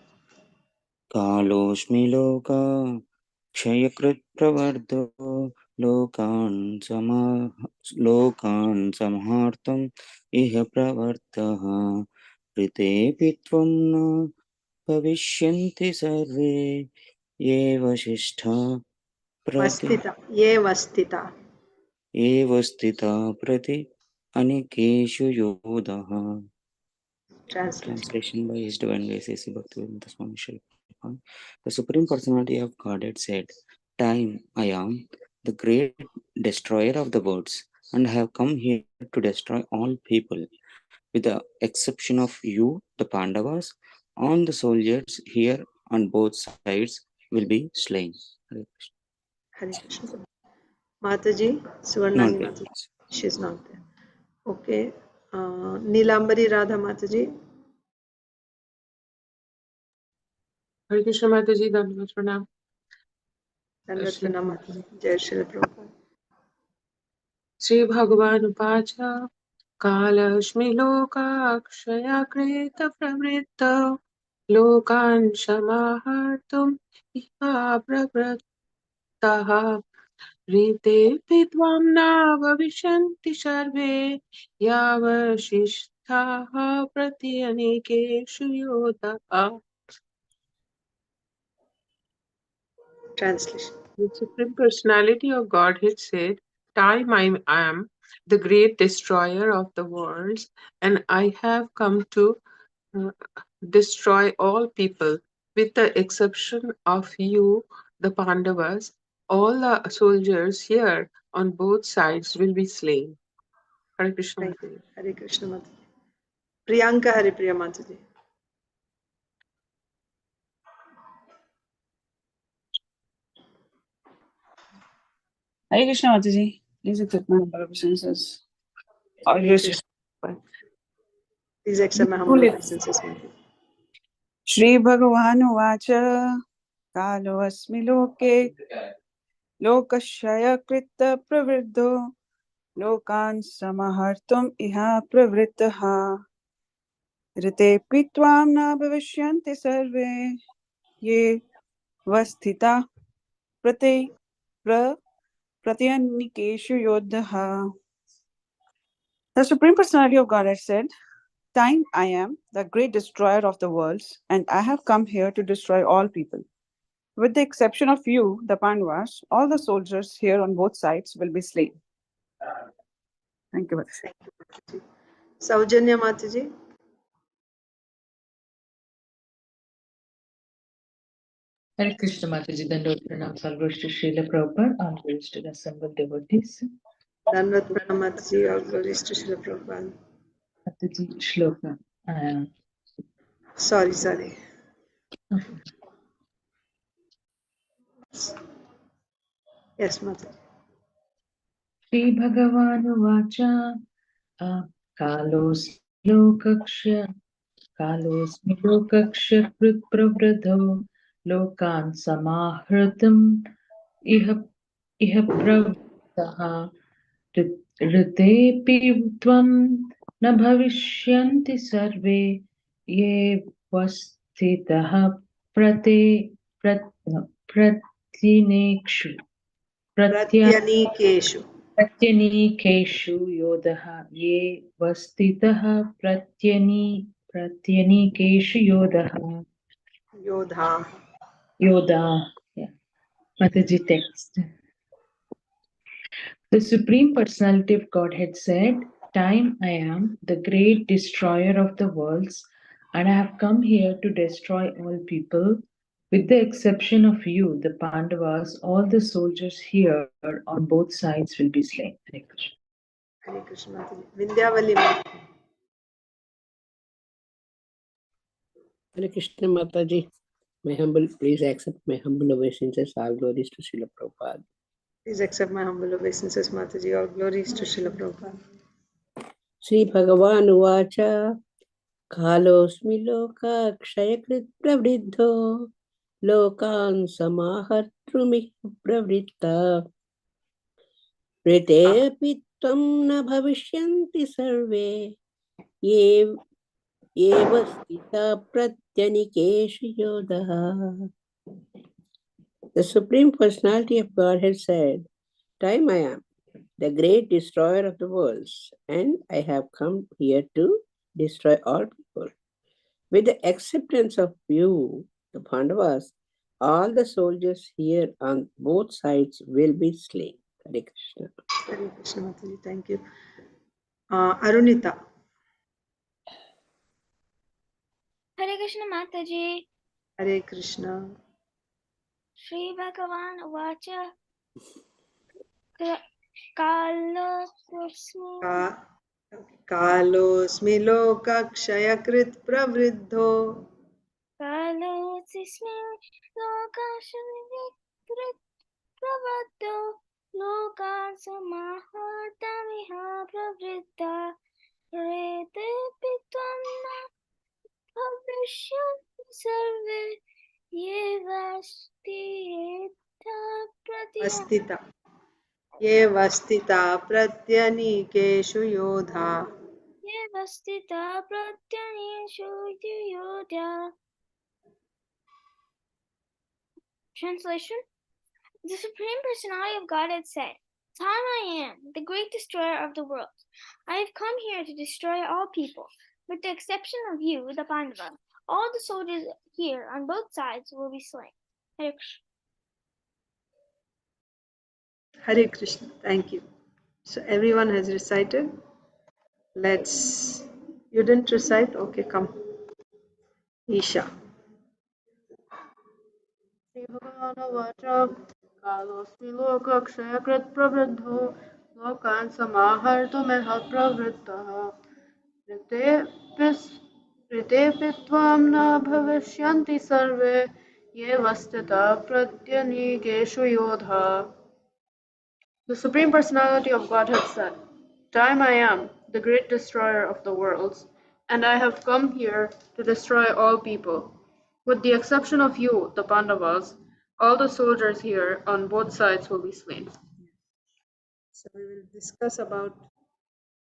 Kalosmi loka Kshayakrit pravardo lokan samhartam iha pravartaha prite pitvam na bhavishyanti sarve ye vasishtha prati ye vastita prati anikeshu yodaha. Translation by His Divine Grace A.C. Bhaktivedanta Swami Srila Prabhupada. The Supreme Personality of Godhead said, Time I am the great destroyer of the worlds, and I have come here to destroy all people, with the exception of you, the Pandavas. All the soldiers here on both sides will be slain. Hare Hare Krishna. Mataji, Suvarnani Mataji. She is not there. Okay. Nilambari Radha Mataji. Hare Krishna Mataji, Dandavat pranam. Dandavat pranam Mataji. Jai Srila Prabhupada. Sri Bhagavanuvacha Kalashmi Lokakshaya Krita Pravritta Lokan Shamahartum Iha Pravrittaha Rite Vidvam Navavishanti Sarve Yavashishtaha Pratyanekeshu Yodaha. Translation. The Supreme Personality of Godhead said, Time I am the great destroyer of the worlds, and I have come to destroy all people, with the exception of you, the Pandavas. All the soldiers here on both sides will be slain. Hare Krishna Thank you. Mataji. Hare Krishna Mataji. Priyanka Hare Priya Mataji. Hare Krishna Mataji. Please accept my humble obeisances. All Hare grace Krishna. to Please accept my humble obeisances, Mataji. Shri Bhagavanuvacha Kalo asmi loke Lokashaya krita pravriddho Lokan samahartum iha pravrittaha Rite pitvam na bhavishyanti sarve Ye vasthita pratyanikeshu yodhaha. The Supreme Personality of Godhead said, Time I am the great destroyer of the worlds, and I have come here to destroy all people. With the exception of you, the Pandavas, all the soldiers here on both sides will be slain. Thank you. Saujanya Mataji. Hare Krishna Mataji, Dandavat pranam. All glories to Srila Prabhupada, all glories to the assembled devotees. Dandavat pranam Mataji. All glories to Srila Prabhupada. Mataji, Shloka. Sorry. Okay. Yes, Mataji. Shri Bhagavanuvacha Kalosmi lokaksha krit pravradho Lokan samahritam iha pravrattaha Ritepi tvam na bhavishyanti sarve ye vasthitaha pratyanikeshu yodaha ye vasthitaha pratyanikeshu yodaha. Yoda. Yeah. Mataji text. The Supreme Personality of Godhead said, Time I am, the great destroyer of the worlds, and I have come here to destroy all people. With the exception of you, the Pandavas, all the soldiers here on both sides will be slain. Hare Krishna. Hare Krishna Mataji. Vindhyavali Mataji. Hare Krishna Mataji. Please accept my humble obeisances. All glories to Srila Prabhupada. Please accept my humble obeisances, Mataji. All glories to Srila Prabhupada. Sri Bhagavan Uvacha Kalosmi Loka Kshayakrit Pravriddho Lokan Samahartrumi Pravritta Pritepi Tvam Na Bhavishyanti Sarve Eva Stita Pratyanikeshu Yodaha. The Supreme Personality of Godhead said, Time I am, the great destroyer of the worlds, and I have come here to destroy all people. With the acceptance of you, the Pandavas, all the soldiers here on both sides will be slain. Hare Krishna. Hare Krishna Mataji. Thank you. Arunita. Hare Krishna Mataji. Hare Krishna. Shri Bhagavan Uvacha Kalosmi Kalosmi Lokakshayakrit Pravriddho Kalosmi Lokashvikrit Pravaddo Lokan Samahartamiha Pravritta Rete Pitvanna Bhavishyan Sarve Yevasti Vastita. Ye Vastita Pratyanikeshu Yodha. Yevastita Pratyanishu Yodha. Translation: The Supreme Personality of Godhead said, Time I am, the great destroyer of the world. I have come here to destroy all people, with the exception of you, the Pandavas. All the soldiers here on both sides will be slain. Hare Krishna. Hare Krishna. Thank you. So everyone has recited. You didn't recite? Okay, come. Isha. श्रीभगवानुवाच कालोऽस्मि लोकक्षयकृत् प्रवृद्धो लोकान् समाहर्तुमिह प्रवृत्तः ऋतेऽपि त्वां न भविष्यन्ति सर्वे ये वस्तुतः प्रत्यनीकेषु योधा. The Supreme Personality of Godhead said, Time I am, the great destroyer of the worlds, and I have come here to destroy all people. With the exception of you, the Pandavas, all the soldiers here on both sides will be slain. So we will discuss about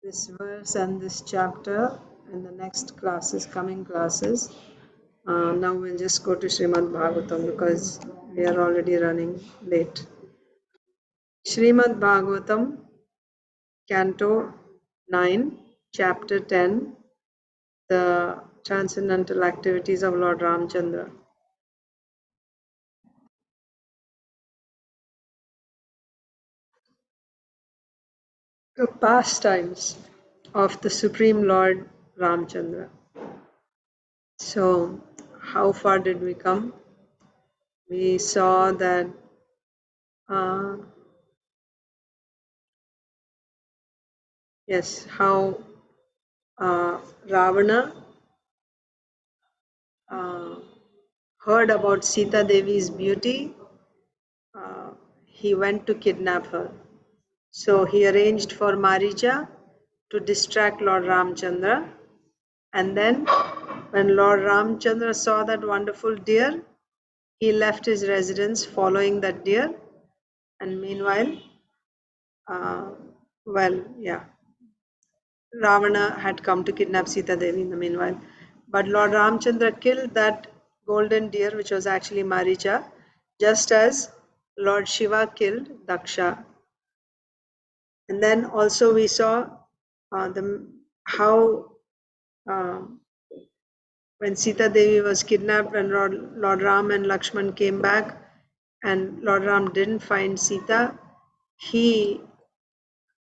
this verse and this chapter in the next classes, coming classes. Now we'll just go to Srimad Bhagavatam because we are already running late. Srimad Bhagavatam, Canto 9, Chapter 10, the transcendental activities of Lord Ramchandra. The pastimes of the Supreme Lord Ramchandra. So, how far did we come? We saw that how Ravana heard about Sita Devi's beauty. He went to kidnap her. So he arranged for Marija to distract Lord Ramchandra. And then when Lord Ramchandra saw that wonderful deer, he left his residence following that deer. And meanwhile, Ravana had come to kidnap Sita Devi in the meanwhile. But Lord Ramchandra killed that golden deer, which was actually Maricha, just as Lord Shiva killed Daksha. And then also we saw how when Sita Devi was kidnapped and Lord Ram and Lakshman came back and Lord Ram didn't find Sita, he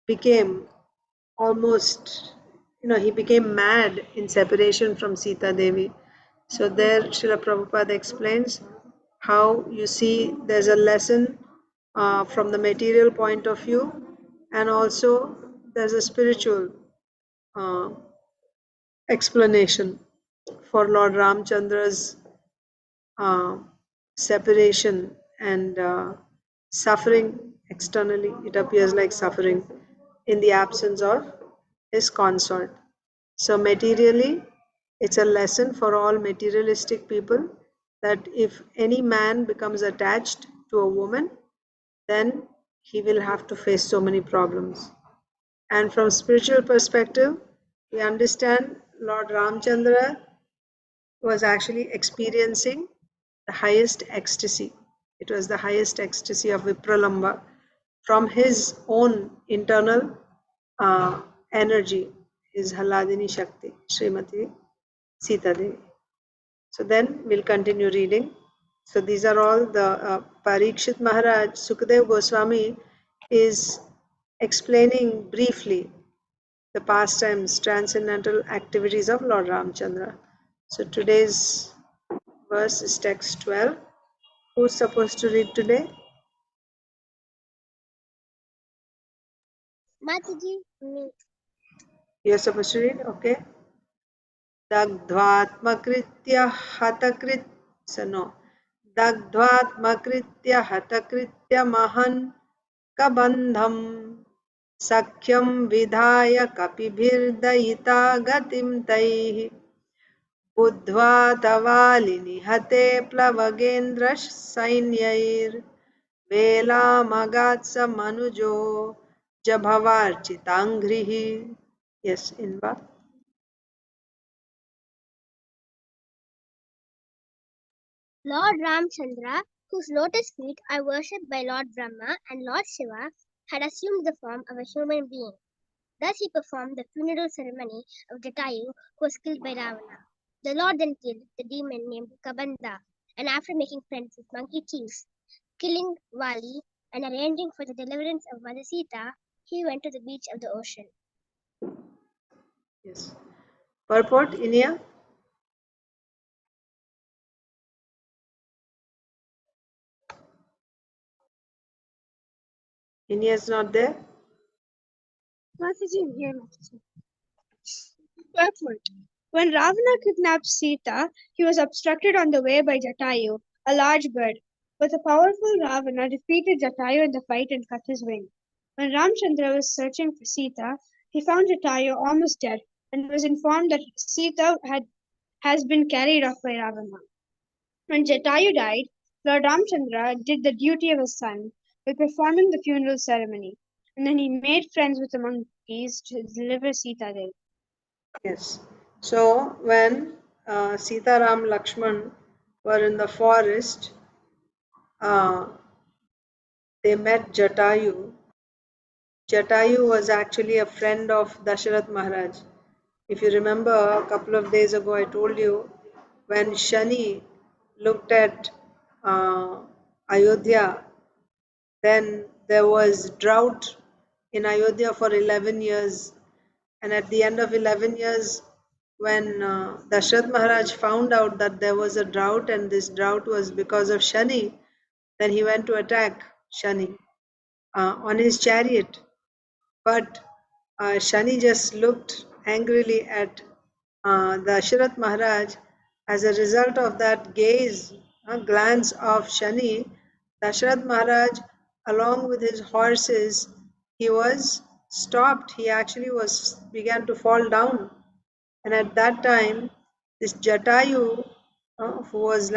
became almost, he became mad in separation from Sita Devi. So there Srila Prabhupada explains how you see there's a lesson from the material point of view, and also there's a spiritual uh, explanation for Lord Ramchandra's separation and suffering externally. It appears like suffering in the absence of his consort. So materially, it's a lesson for all materialistic people that if any man becomes attached to a woman, then he will have to face so many problems. And from spiritual perspective, we understand Lord Ramchandra was actually experiencing the highest ecstasy. It was the highest ecstasy of Vipralamba from his own internal energy, his Haladini Shakti, Srimati Sita Devi. So then we'll continue reading. So these are all the Parikshit Maharaj, Sukadev Goswami is explaining briefly the pastimes, transcendental activities of Lord Ramchandra. So today's verse is text 12. Who's supposed to read today? Mataji, me. You're supposed to read? Okay. Dagdvatmakritya hatakrit. So no. Dagdvatmakritya hatakritya mahan kabandham sakyam vidhaya kapibhirdayita gatim taihi बुद्ध्वा तवालिनि हते प्लवगेन्द्र सैन्यैर् वेलामगात्स मनुजो जभवार्चिताङ्घ्रिः. Yes, Inba. Lord Ramchandra, whose lotus feet are worshipped by Lord Brahma and Lord Shiva, had assumed the form of a human being. Thus he performed the funeral ceremony of Jatayu, who was killed by Ravana. The Lord then killed the demon named Kabanda, and after making friends with monkey chiefs, killing Vali, and arranging for the deliverance of Mother Sita, he went to the beach of the ocean. Yes. Purport, Inia? Inia is not there? Mataji, here, Mataji. Purport. When Ravana kidnapped Sita, he was obstructed on the way by Jatayu, a large bird. But the powerful Ravana defeated Jatayu in the fight and cut his wing. When Ramchandra was searching for Sita, he found Jatayu almost dead and was informed that Sita has been carried off by Ravana. When Jatayu died, Lord Ramchandra did the duty of a son by performing the funeral ceremony, and then he made friends with the monkeys to deliver Sita Devi. Yes. So when Sita, Ram, Lakshman were in the forest, they met Jatayu. Jatayu was actually a friend of Dashrath Maharaj. If you remember, a couple of days ago I told you when Shani looked at Ayodhya, then there was drought in Ayodhya for 11 years. And at the end of 11 years, when Dashrath Maharaj found out that there was a drought and this drought was because of Shani, then he went to attack Shani on his chariot. But Shani just looked angrily at Dashrath Maharaj. As a result of that glance of Shani, Dashrath Maharaj, along with his horses, he was stopped. He actually began to fall down. And at that time, this Jatayu, who was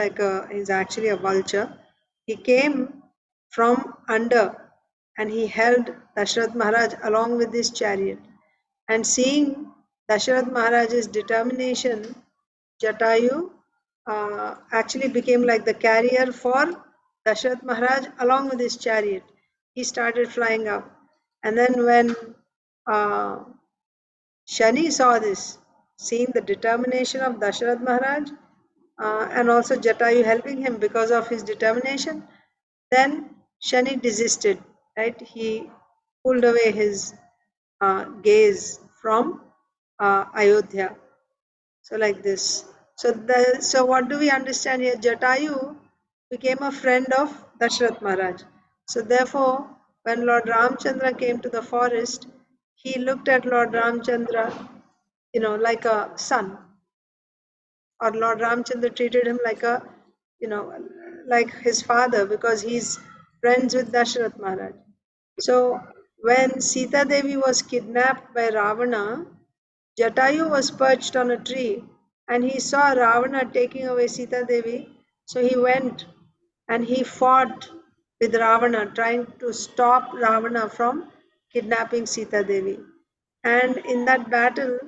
he's actually a vulture, he came from under and he held Dashrath Maharaj along with his chariot. And seeing Dashrath Maharaj's determination, Jatayu actually became like the carrier for Dashrath Maharaj along with his chariot. He started flying up. And then when Shani saw this, seeing the determination of Dashrath Maharaj and also Jatayu helping him because of his determination, then Shani desisted, right? He pulled away his gaze from Ayodhya. So like this. So what do we understand here? Jatayu became a friend of Dashrath Maharaj. So therefore, when Lord Ramchandra came to the forest, he looked at Lord Ramchandra, like a son, or Lord Ramchandra treated him like like his father, because he's friends with Dashrath Maharaj. So when Sita Devi was kidnapped by Ravana, Jatayu was perched on a tree and he saw Ravana taking away Sita Devi. So he went and he fought with Ravana, trying to stop Ravana from kidnapping Sita Devi. And in that battle,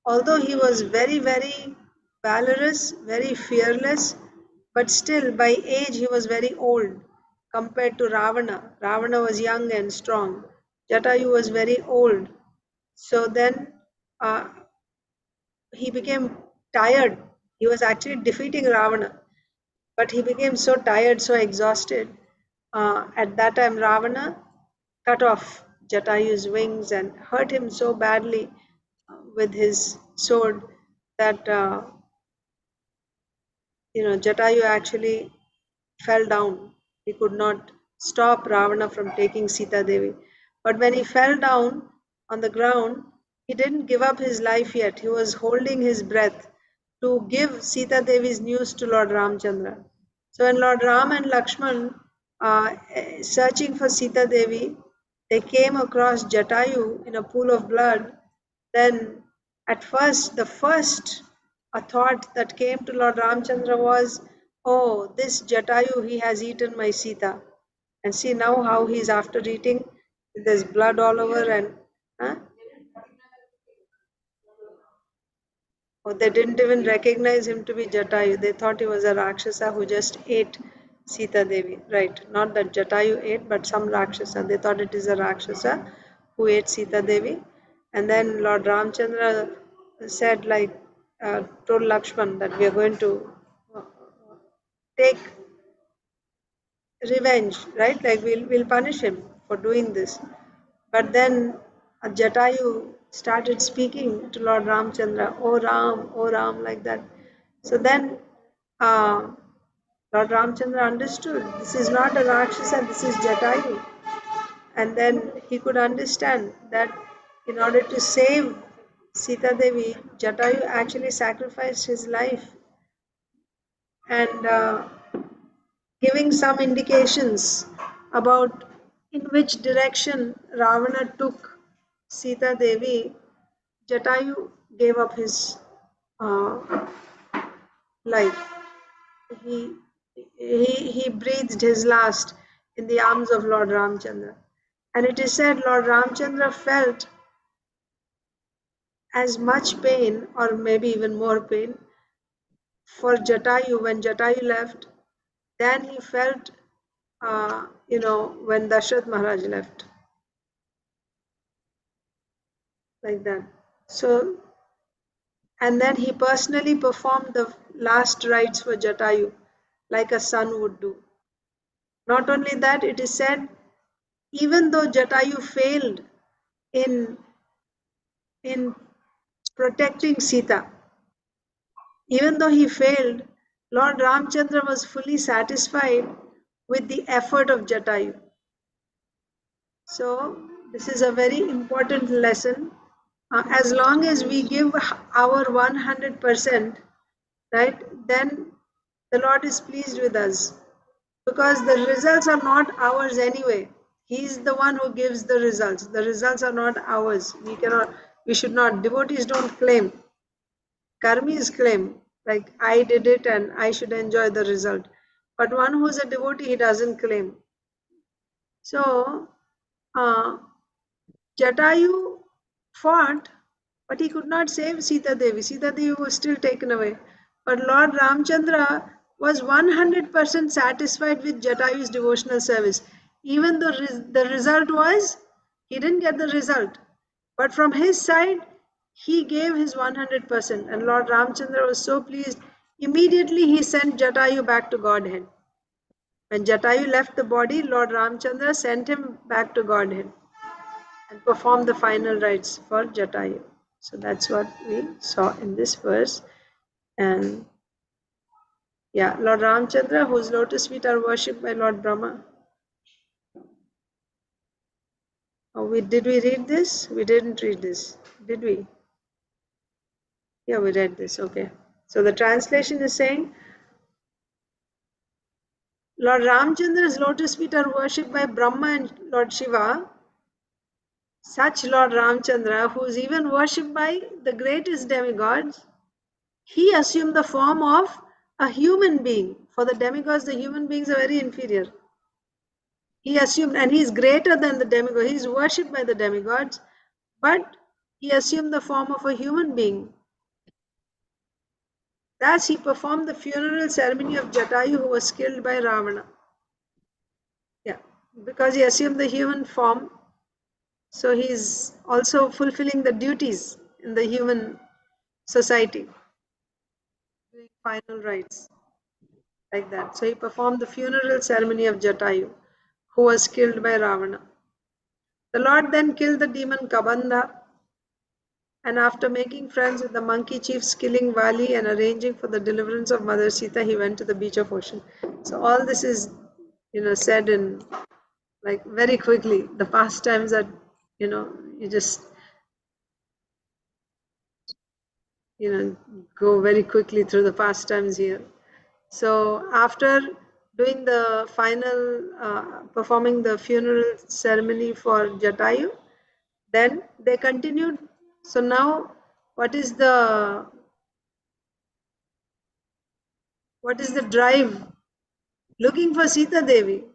although he was very, very valorous, very fearless, but still by age he was very old compared to Ravana. Ravana was young and strong. Jatayu was very old. So then he became tired. He was actually defeating Ravana, but he became so tired, so exhausted. At that time, Ravana cut off Jatayu's wings and hurt him so badly with his sword that Jatayu actually fell down. He could not stop Ravana from taking Sita Devi. But when he fell down on the ground, he didn't give up his life yet. He was holding his breath to give Sita Devi's news to Lord Ramchandra. So when Lord Ram and Lakshman searching for Sita Devi, they came across Jatayu in a pool of blood. Then at first, the first thought that came to Lord Ramchandra was, oh, this Jatayu, he has eaten my Sita. And see now how he's after eating, there's blood all over and they didn't even recognize him to be Jatayu. They thought he was a Rakshasa who just ate Sita Devi. Right. Not that Jatayu ate, but some Rakshasa. They thought it is a Rakshasa who ate Sita Devi. And then Lord Ramchandra said, told Lakshman that we are going to take revenge, right? Like we'll punish him for doing this. But then Jatayu started speaking to Lord Ramchandra, O Ram, like that. So then Lord Ramchandra understood this is not a Rakshasa, this is Jatayu. And then he could understand that in order to save Sita Devi, Jatayu actually sacrificed his life, and giving some indications about in which direction Ravana took Sita Devi. Jatayu gave up his uh, life. He breathed his last in the arms of Lord Ramchandra. And it is said Lord Ramchandra felt as much pain, or maybe even more pain, for Jatayu when Jatayu left than he felt, when Dashrath Maharaj left. Like that. So, and then he personally performed the last rites for Jatayu, like a son would do. Not only that, it is said, even though Jatayu failed in protecting Sita, even though he failed, Lord Ramchandra was fully satisfied with the effort of Jatayu. So this is a very important lesson. As long as we give our 100%, right, then the Lord is pleased with us, because the results are not ours anyway. He is the one who gives the results. The results are not ours. We should not. Devotees don't claim. Karmis claim, like I did it and I should enjoy the result. But one who is a devotee, he doesn't claim. So, Jatayu fought, but he could not save Sita Devi. Sita Devi was still taken away. But Lord Ramchandra was 100% satisfied with Jatayu's devotional service. Even though the result was, he didn't get the result. But from his side, he gave his 100%. And Lord Ramchandra was so pleased. Immediately he sent Jatayu back to Godhead. When Jatayu left the body, Lord Ramchandra sent him back to Godhead. and perform the final rites for Jatayu. So that's what we saw in this verse. And yeah, Lord Ramchandra, whose lotus feet are worshipped by Lord Brahma. Did we read this? We didn't read this, did we? Yeah, we read this, okay. So the translation is saying, Lord Ramchandra's lotus feet are worshipped by Brahma and Lord Shiva. Such Lord Ramchandra, who is even worshipped by the greatest demigods, he assumed the form of a human being. For the demigods, the human beings are very inferior. He assumed, and he is greater than the demigod. He is worshipped by the demigods, but he assumed the form of a human being. Thus, he performed the funeral ceremony of Jatayu, who was killed by Ravana. Yeah, because he assumed the human form, so he is also fulfilling the duties in the human society, doing final rites like that. So he performed the funeral ceremony of Jatayu, who was killed by Ravana. The Lord then killed the demon Kabandha, and after making friends with the monkey chiefs, killing Vali, and arranging for the deliverance of Mother Sita, he went to the beach of ocean. So all this is, said in like very quickly. The pastimes that, you just, go very quickly through the pastimes here. So after doing the final, performing the funeral ceremony for Jatayu, then they continued. So now, what is the drive? Looking for Sita Devi.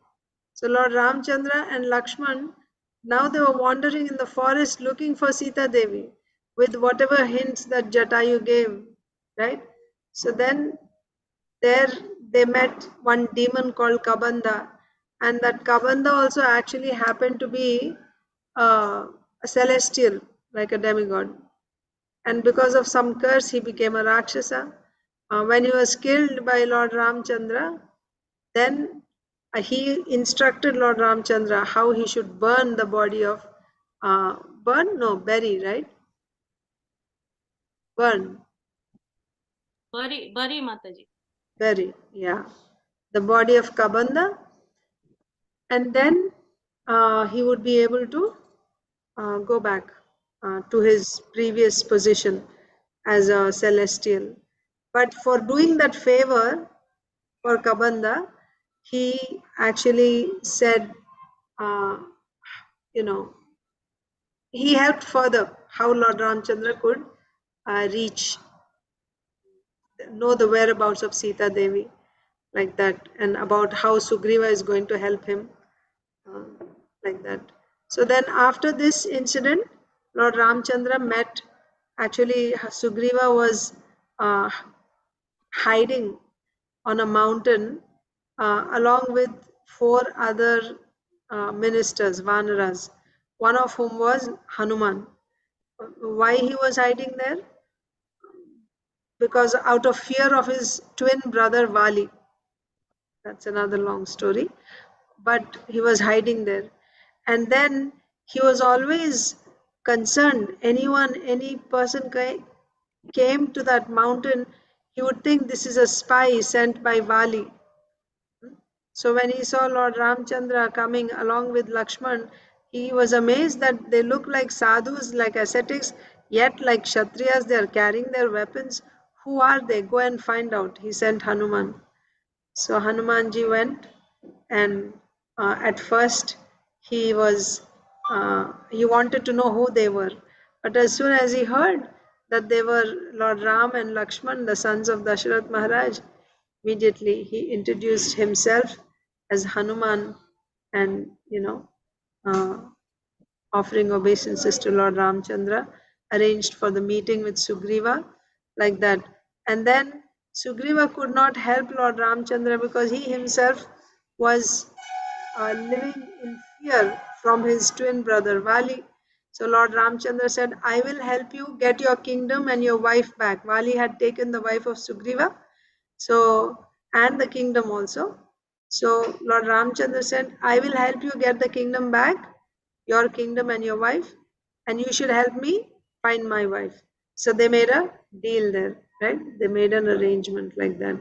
So Lord Ramchandra and Lakshman, now they were wandering in the forest looking for Sita Devi with whatever hints that Jatayu gave, right? So then there they met one demon called Kabandha, and that Kabandha also actually happened to be a celestial, like a demigod. And because of some curse, he became a Rakshasa. When he was killed by Lord Ramchandra, then he instructed Lord Ramchandra how he should burn the body of, bury, right? Burn. Bari Mataji. Bury, yeah. The body of Kabandha, and then he would be able to go back to his previous position as a celestial. But for doing that favor for Kabandha, he actually said, he helped further how Lord Ramchandra could know the whereabouts of Sita Devi, like that, and about how Sugriva is going to help him, like that. So then after this incident, Lord Ramchandra met, actually Sugriva was hiding on a mountain along with 4 other ministers, Vanaras, one of whom was Hanuman. Why he was hiding there? Because out of fear of his twin brother Vali. That's another long story. But he was hiding there. And then he was always concerned. Any person came to that mountain, he would think this is a spy sent by Vali. So when he saw Lord Ramchandra coming along with Lakshman, he was amazed that they look like sadhus, like ascetics, yet like Kshatriyas, they are carrying their weapons. Who are they? Go and find out. He sent Hanuman. So Hanumanji went, and at first he wanted to know who they were. But as soon as he heard that they were Lord Ram and Lakshman, the sons of Dashrath Maharaj, immediately he introduced himself as Hanuman, and offering obeisances to Lord Ramchandra, arranged for the meeting with Sugriva, like that. And then Sugriva could not help Lord Ramchandra because he himself was living in fear from his twin brother Vali. So Lord Ramchandra said, I will help you get your kingdom and your wife back. Vali had taken the wife of Sugriva, so, and the kingdom also. So Lord Ramchandra said, I will help you get the kingdom back. your kingdom and your wife, and you should help me find my wife. So they made a deal there, right? They made an arrangement like that.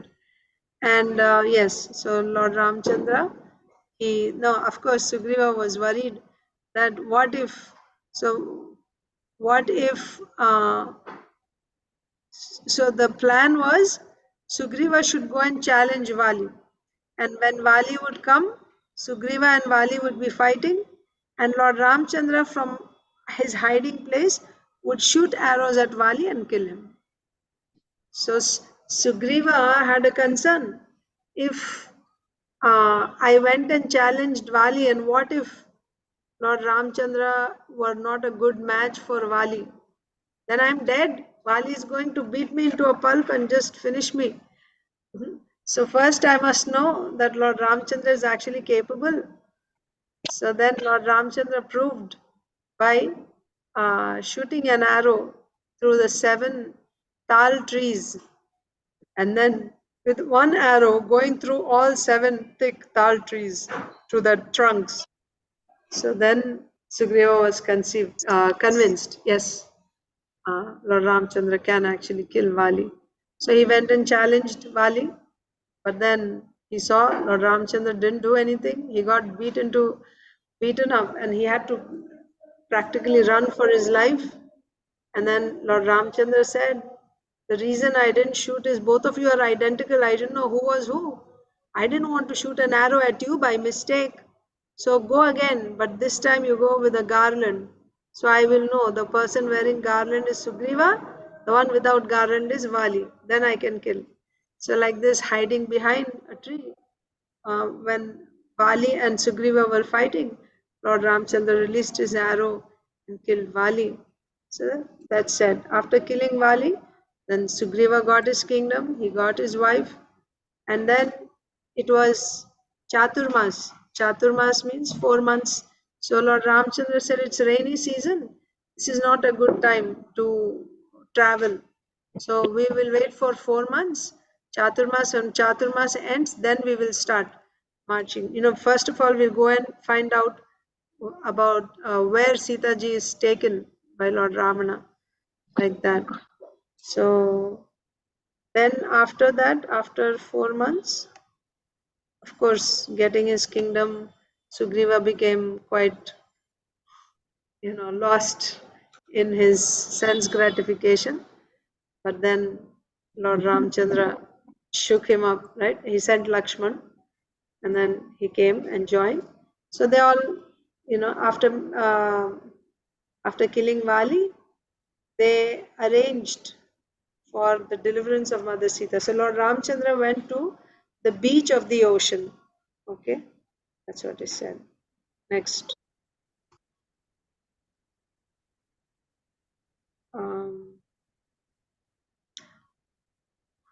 And yes, so Lord Ramchandra, of course, Sugriva was worried that what if, so the plan was Sugriva should go and challenge Vali. And when Vali would come, Sugriva and Vali would be fighting, and Lord Ramchandra from his hiding place would shoot arrows at Vali and kill him. So Sugriva had a concern. If I went and challenged Vali, and what if Lord Ramchandra were not a good match for Vali? Then I'm dead. Vali is going to beat me into a pulp and just finish me. So first I must know that Lord Ramchandra is actually capable. So then Lord Ramchandra proved by shooting an arrow through the 7 tal trees, and then with one arrow going through all 7 thick tal trees through the trunks. So then Sugriva was convinced, yes, Lord Ramchandra can actually kill Vali. So he went and challenged Vali, but then he saw Lord Ramchandra didn't do anything. He got beaten up, and he had to practically run for his life. And then Lord Ramchandra said, the reason I didn't shoot is both of you are identical. I didn't know who was who. I didn't want to shoot an arrow at you by mistake. So go again, but this time you go with a garland. So I will know the person wearing garland is Sugriva, the one without garland is Vali. Then I can kill. So like this, hiding behind a tree, when Vali and Sugriva were fighting, Lord Ramchandra released his arrow and killed Vali. So that's said. After killing Vali, then Sugriva got his kingdom, he got his wife, and then it was Chaturmas. Chaturmas means 4 months. So Lord Ramchandra said it's rainy season. This is not a good time to travel. So we will wait for 4 months. Chaturmas, when Chaturmas ends, then we will start marching. First of all, we'll go and find out about where Sita ji is taken by Lord Ramana, like that. So then after that, after 4 months, of course, getting his kingdom, Sugriva became quite, lost in his sense gratification. But then Lord Ramchandra shook him up, right? He sent Lakshman, and then he came and joined. So they all, after killing Vali, they arranged for the deliverance of Mother Sita. So Lord Ramchandra went to the beach of the ocean. Okay, that's what he said. Next.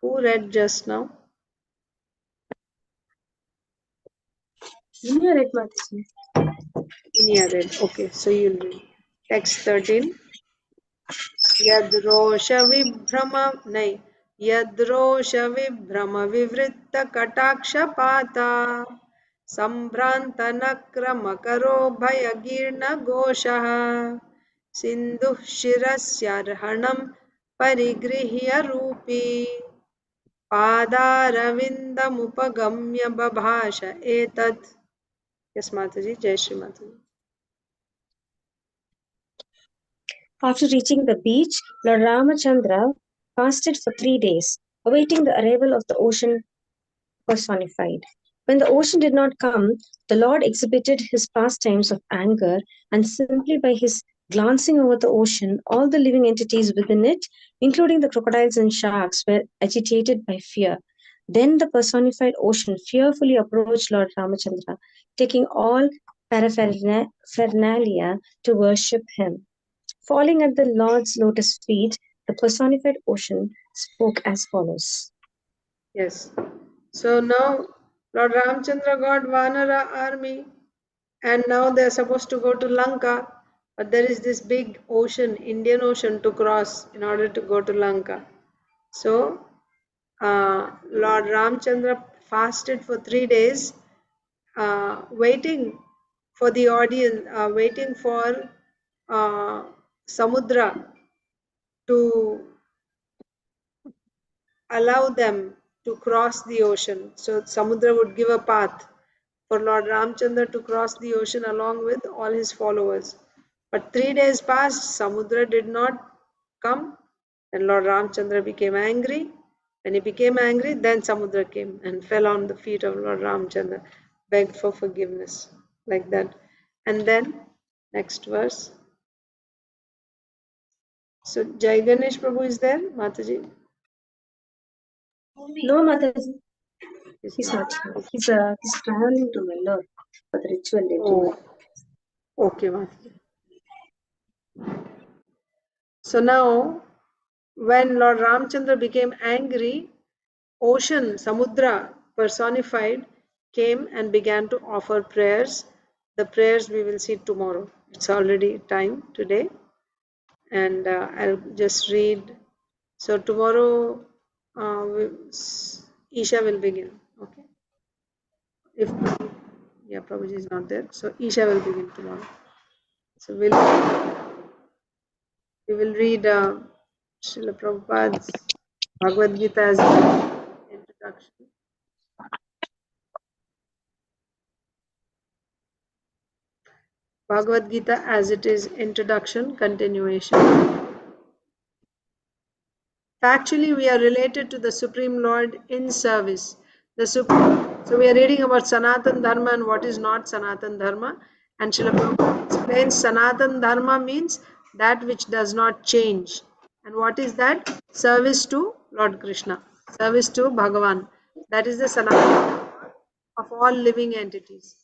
Who read just now? Inya read, Mataji. Inya read. Okay, so you'll read. Text 13. यद्रोष विभ्रम नहीं यद्रोष विभ्रम विवृत्त कटाक्षपाता संभ्रांत नक्रमकरो भयगीर्ण घोषः सिन्धुः शिरस्यर्हणं परिगृह्य रूपी पादारविन्दमुपगम्य बभाष एतत्. Yes, Mataji. Jai Shri Mataji. After reaching the beach, Lord Ramachandra fasted for 3 days, awaiting the arrival of the ocean personified. When the ocean did not come, the Lord exhibited his pastimes of anger, and simply by his glancing over the ocean, all the living entities within it, including the crocodiles and sharks, were agitated by fear. Then the personified ocean fearfully approached Lord Ramachandra, taking all paraphernalia to worship him. Falling at the Lord's lotus feet, the personified ocean spoke as follows. Yes. So now Lord Ramchandra got Vanara army, and now they're supposed to go to Lanka, but there is this big ocean, Indian Ocean, to cross in order to go to Lanka. So Lord Ramchandra fasted for 3 days, waiting for the audience, waiting for Samudra to allow them to cross the ocean. So Samudra would give a path for Lord Ramchandra to cross the ocean along with all his followers. But 3 days passed, Samudra did not come, and Lord Ramchandra became angry. When he became angry, then Samudra came and fell on the feet of Lord Ramchandra, begged for forgiveness, like that. And then, next verse. So Jai Ganesh Prabhu is there, Mataji? No, Mataji. He's not here. He's traveling to Vellore for the ritual day tonight. Okay, Mataji. So now, when Lord Ramchandra became angry, ocean, Samudra personified, came and began to offer prayers. The prayers we will see tomorrow. It's already time today. And I'll just read. So tomorrow, Isha will begin. Okay. If Prabhuji is not there, so Isha will begin tomorrow. So we will read Srila Prabhupada's Bhagavad Gita as an introduction. Bhagavad Gita as it is, introduction, continuation. Factually, we are related to the Supreme Lord in service. So we are reading about Sanatan Dharma and what is not Sanatan Dharma. And Srila Prabhupada explains Sanatan Dharma means that which does not change. And what is that? Service to Lord Krishna. Service to Bhagavan. That is the Sanatan Dharma of all living entities.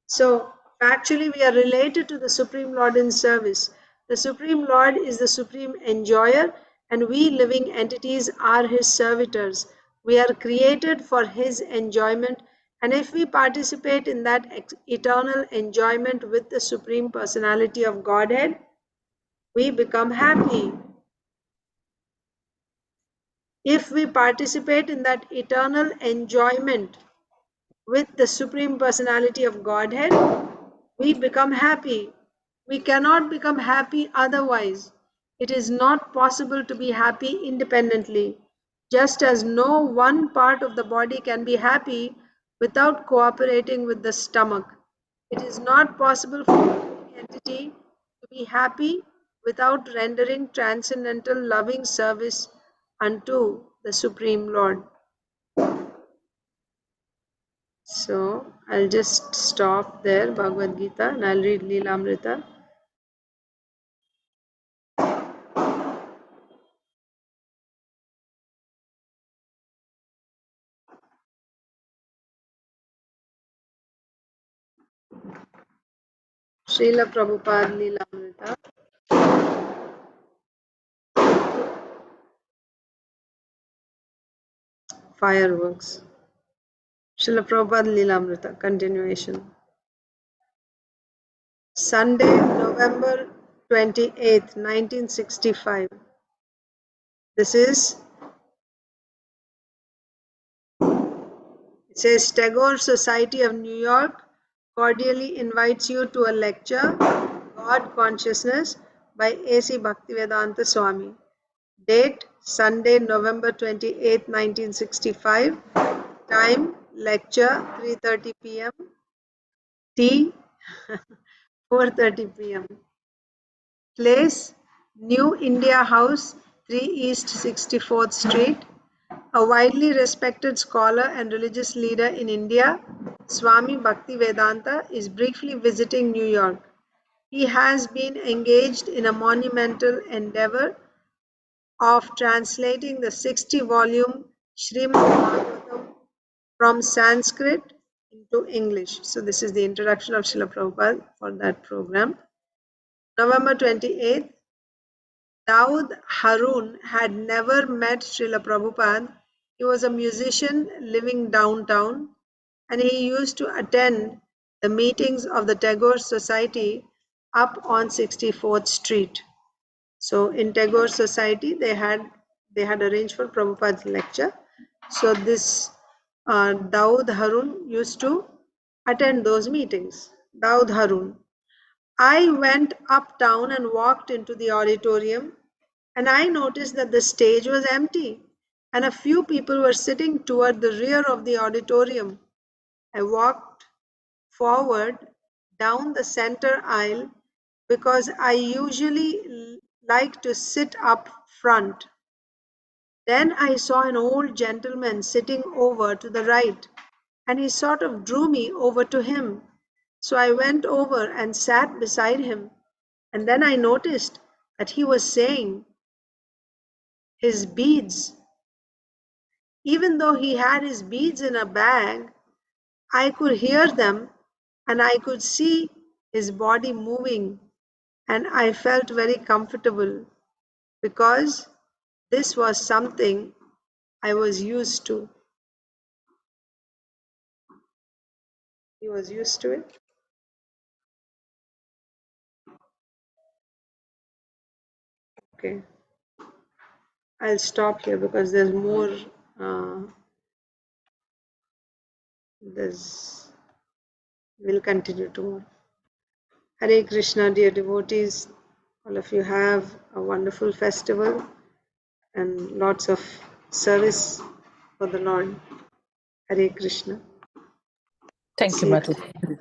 So, factually, we are related to the Supreme Lord in service. The Supreme Lord is the supreme enjoyer, and we living entities are his servitors. We are created for his enjoyment, and if we participate in that eternal enjoyment with the Supreme Personality of Godhead, we become happy. If we participate in that eternal enjoyment with the Supreme Personality of Godhead, we become happy. We cannot become happy otherwise. It is not possible to be happy independently. Just as no one part of the body can be happy without cooperating with the stomach. It is not possible for an entity to be happy without rendering transcendental loving service unto the Supreme Lord. So I'll just stop there, Bhagavad Gita, and I'll read Leelamrita. Srila Prabhupada Leelamrita. Fireworks. Srila Prabhupada Leelamrita. Continuation. Sunday, November 28th, 1965. This is, it says, Tagore Society of New York cordially invites you to a lecture, God Consciousness, by A.C. Bhaktivedanta Swami. Date, Sunday, November 28, 1965. Time, lecture, 3:30 p.m. Tea, 4:30 p.m. Place, New India House, 3 East 64th Street. A widely respected scholar and religious leader in India, Swami Bhaktivedanta is briefly visiting New York. He has been engaged in a monumental endeavor of translating the 60-volume Srimad Bhagavatam from Sanskrit into English. So this is the introduction of Srila Prabhupada for that program. November 28th, Daud Harun had never met Srila Prabhupada. He was a musician living downtown, and he used to attend the meetings of the Tagore Society up on 64th Street. So in Tagore Society, they had arranged for Prabhupada's lecture. So this Daud Harun used to attend those meetings. Daud Harun. I went uptown and walked into the auditorium, and I noticed that the stage was empty and a few people were sitting toward the rear of the auditorium. I walked forward down the center aisle because I usually like to sit up front. Then I saw an old gentleman sitting over to the right, and he sort of drew me over to him. So I went over and sat beside him, and then I noticed that he was saying his beads. Even though he had his beads in a bag, I could hear them and I could see his body moving, and I felt very comfortable because this was something I was used to. He was used to it. Okay. I'll stop here because there's more. We'll continue tomorrow. Hare Krishna, dear devotees. All of you have a wonderful festival and lots of service for the Lord. Hare Krishna. Thank you, See you. Mataji.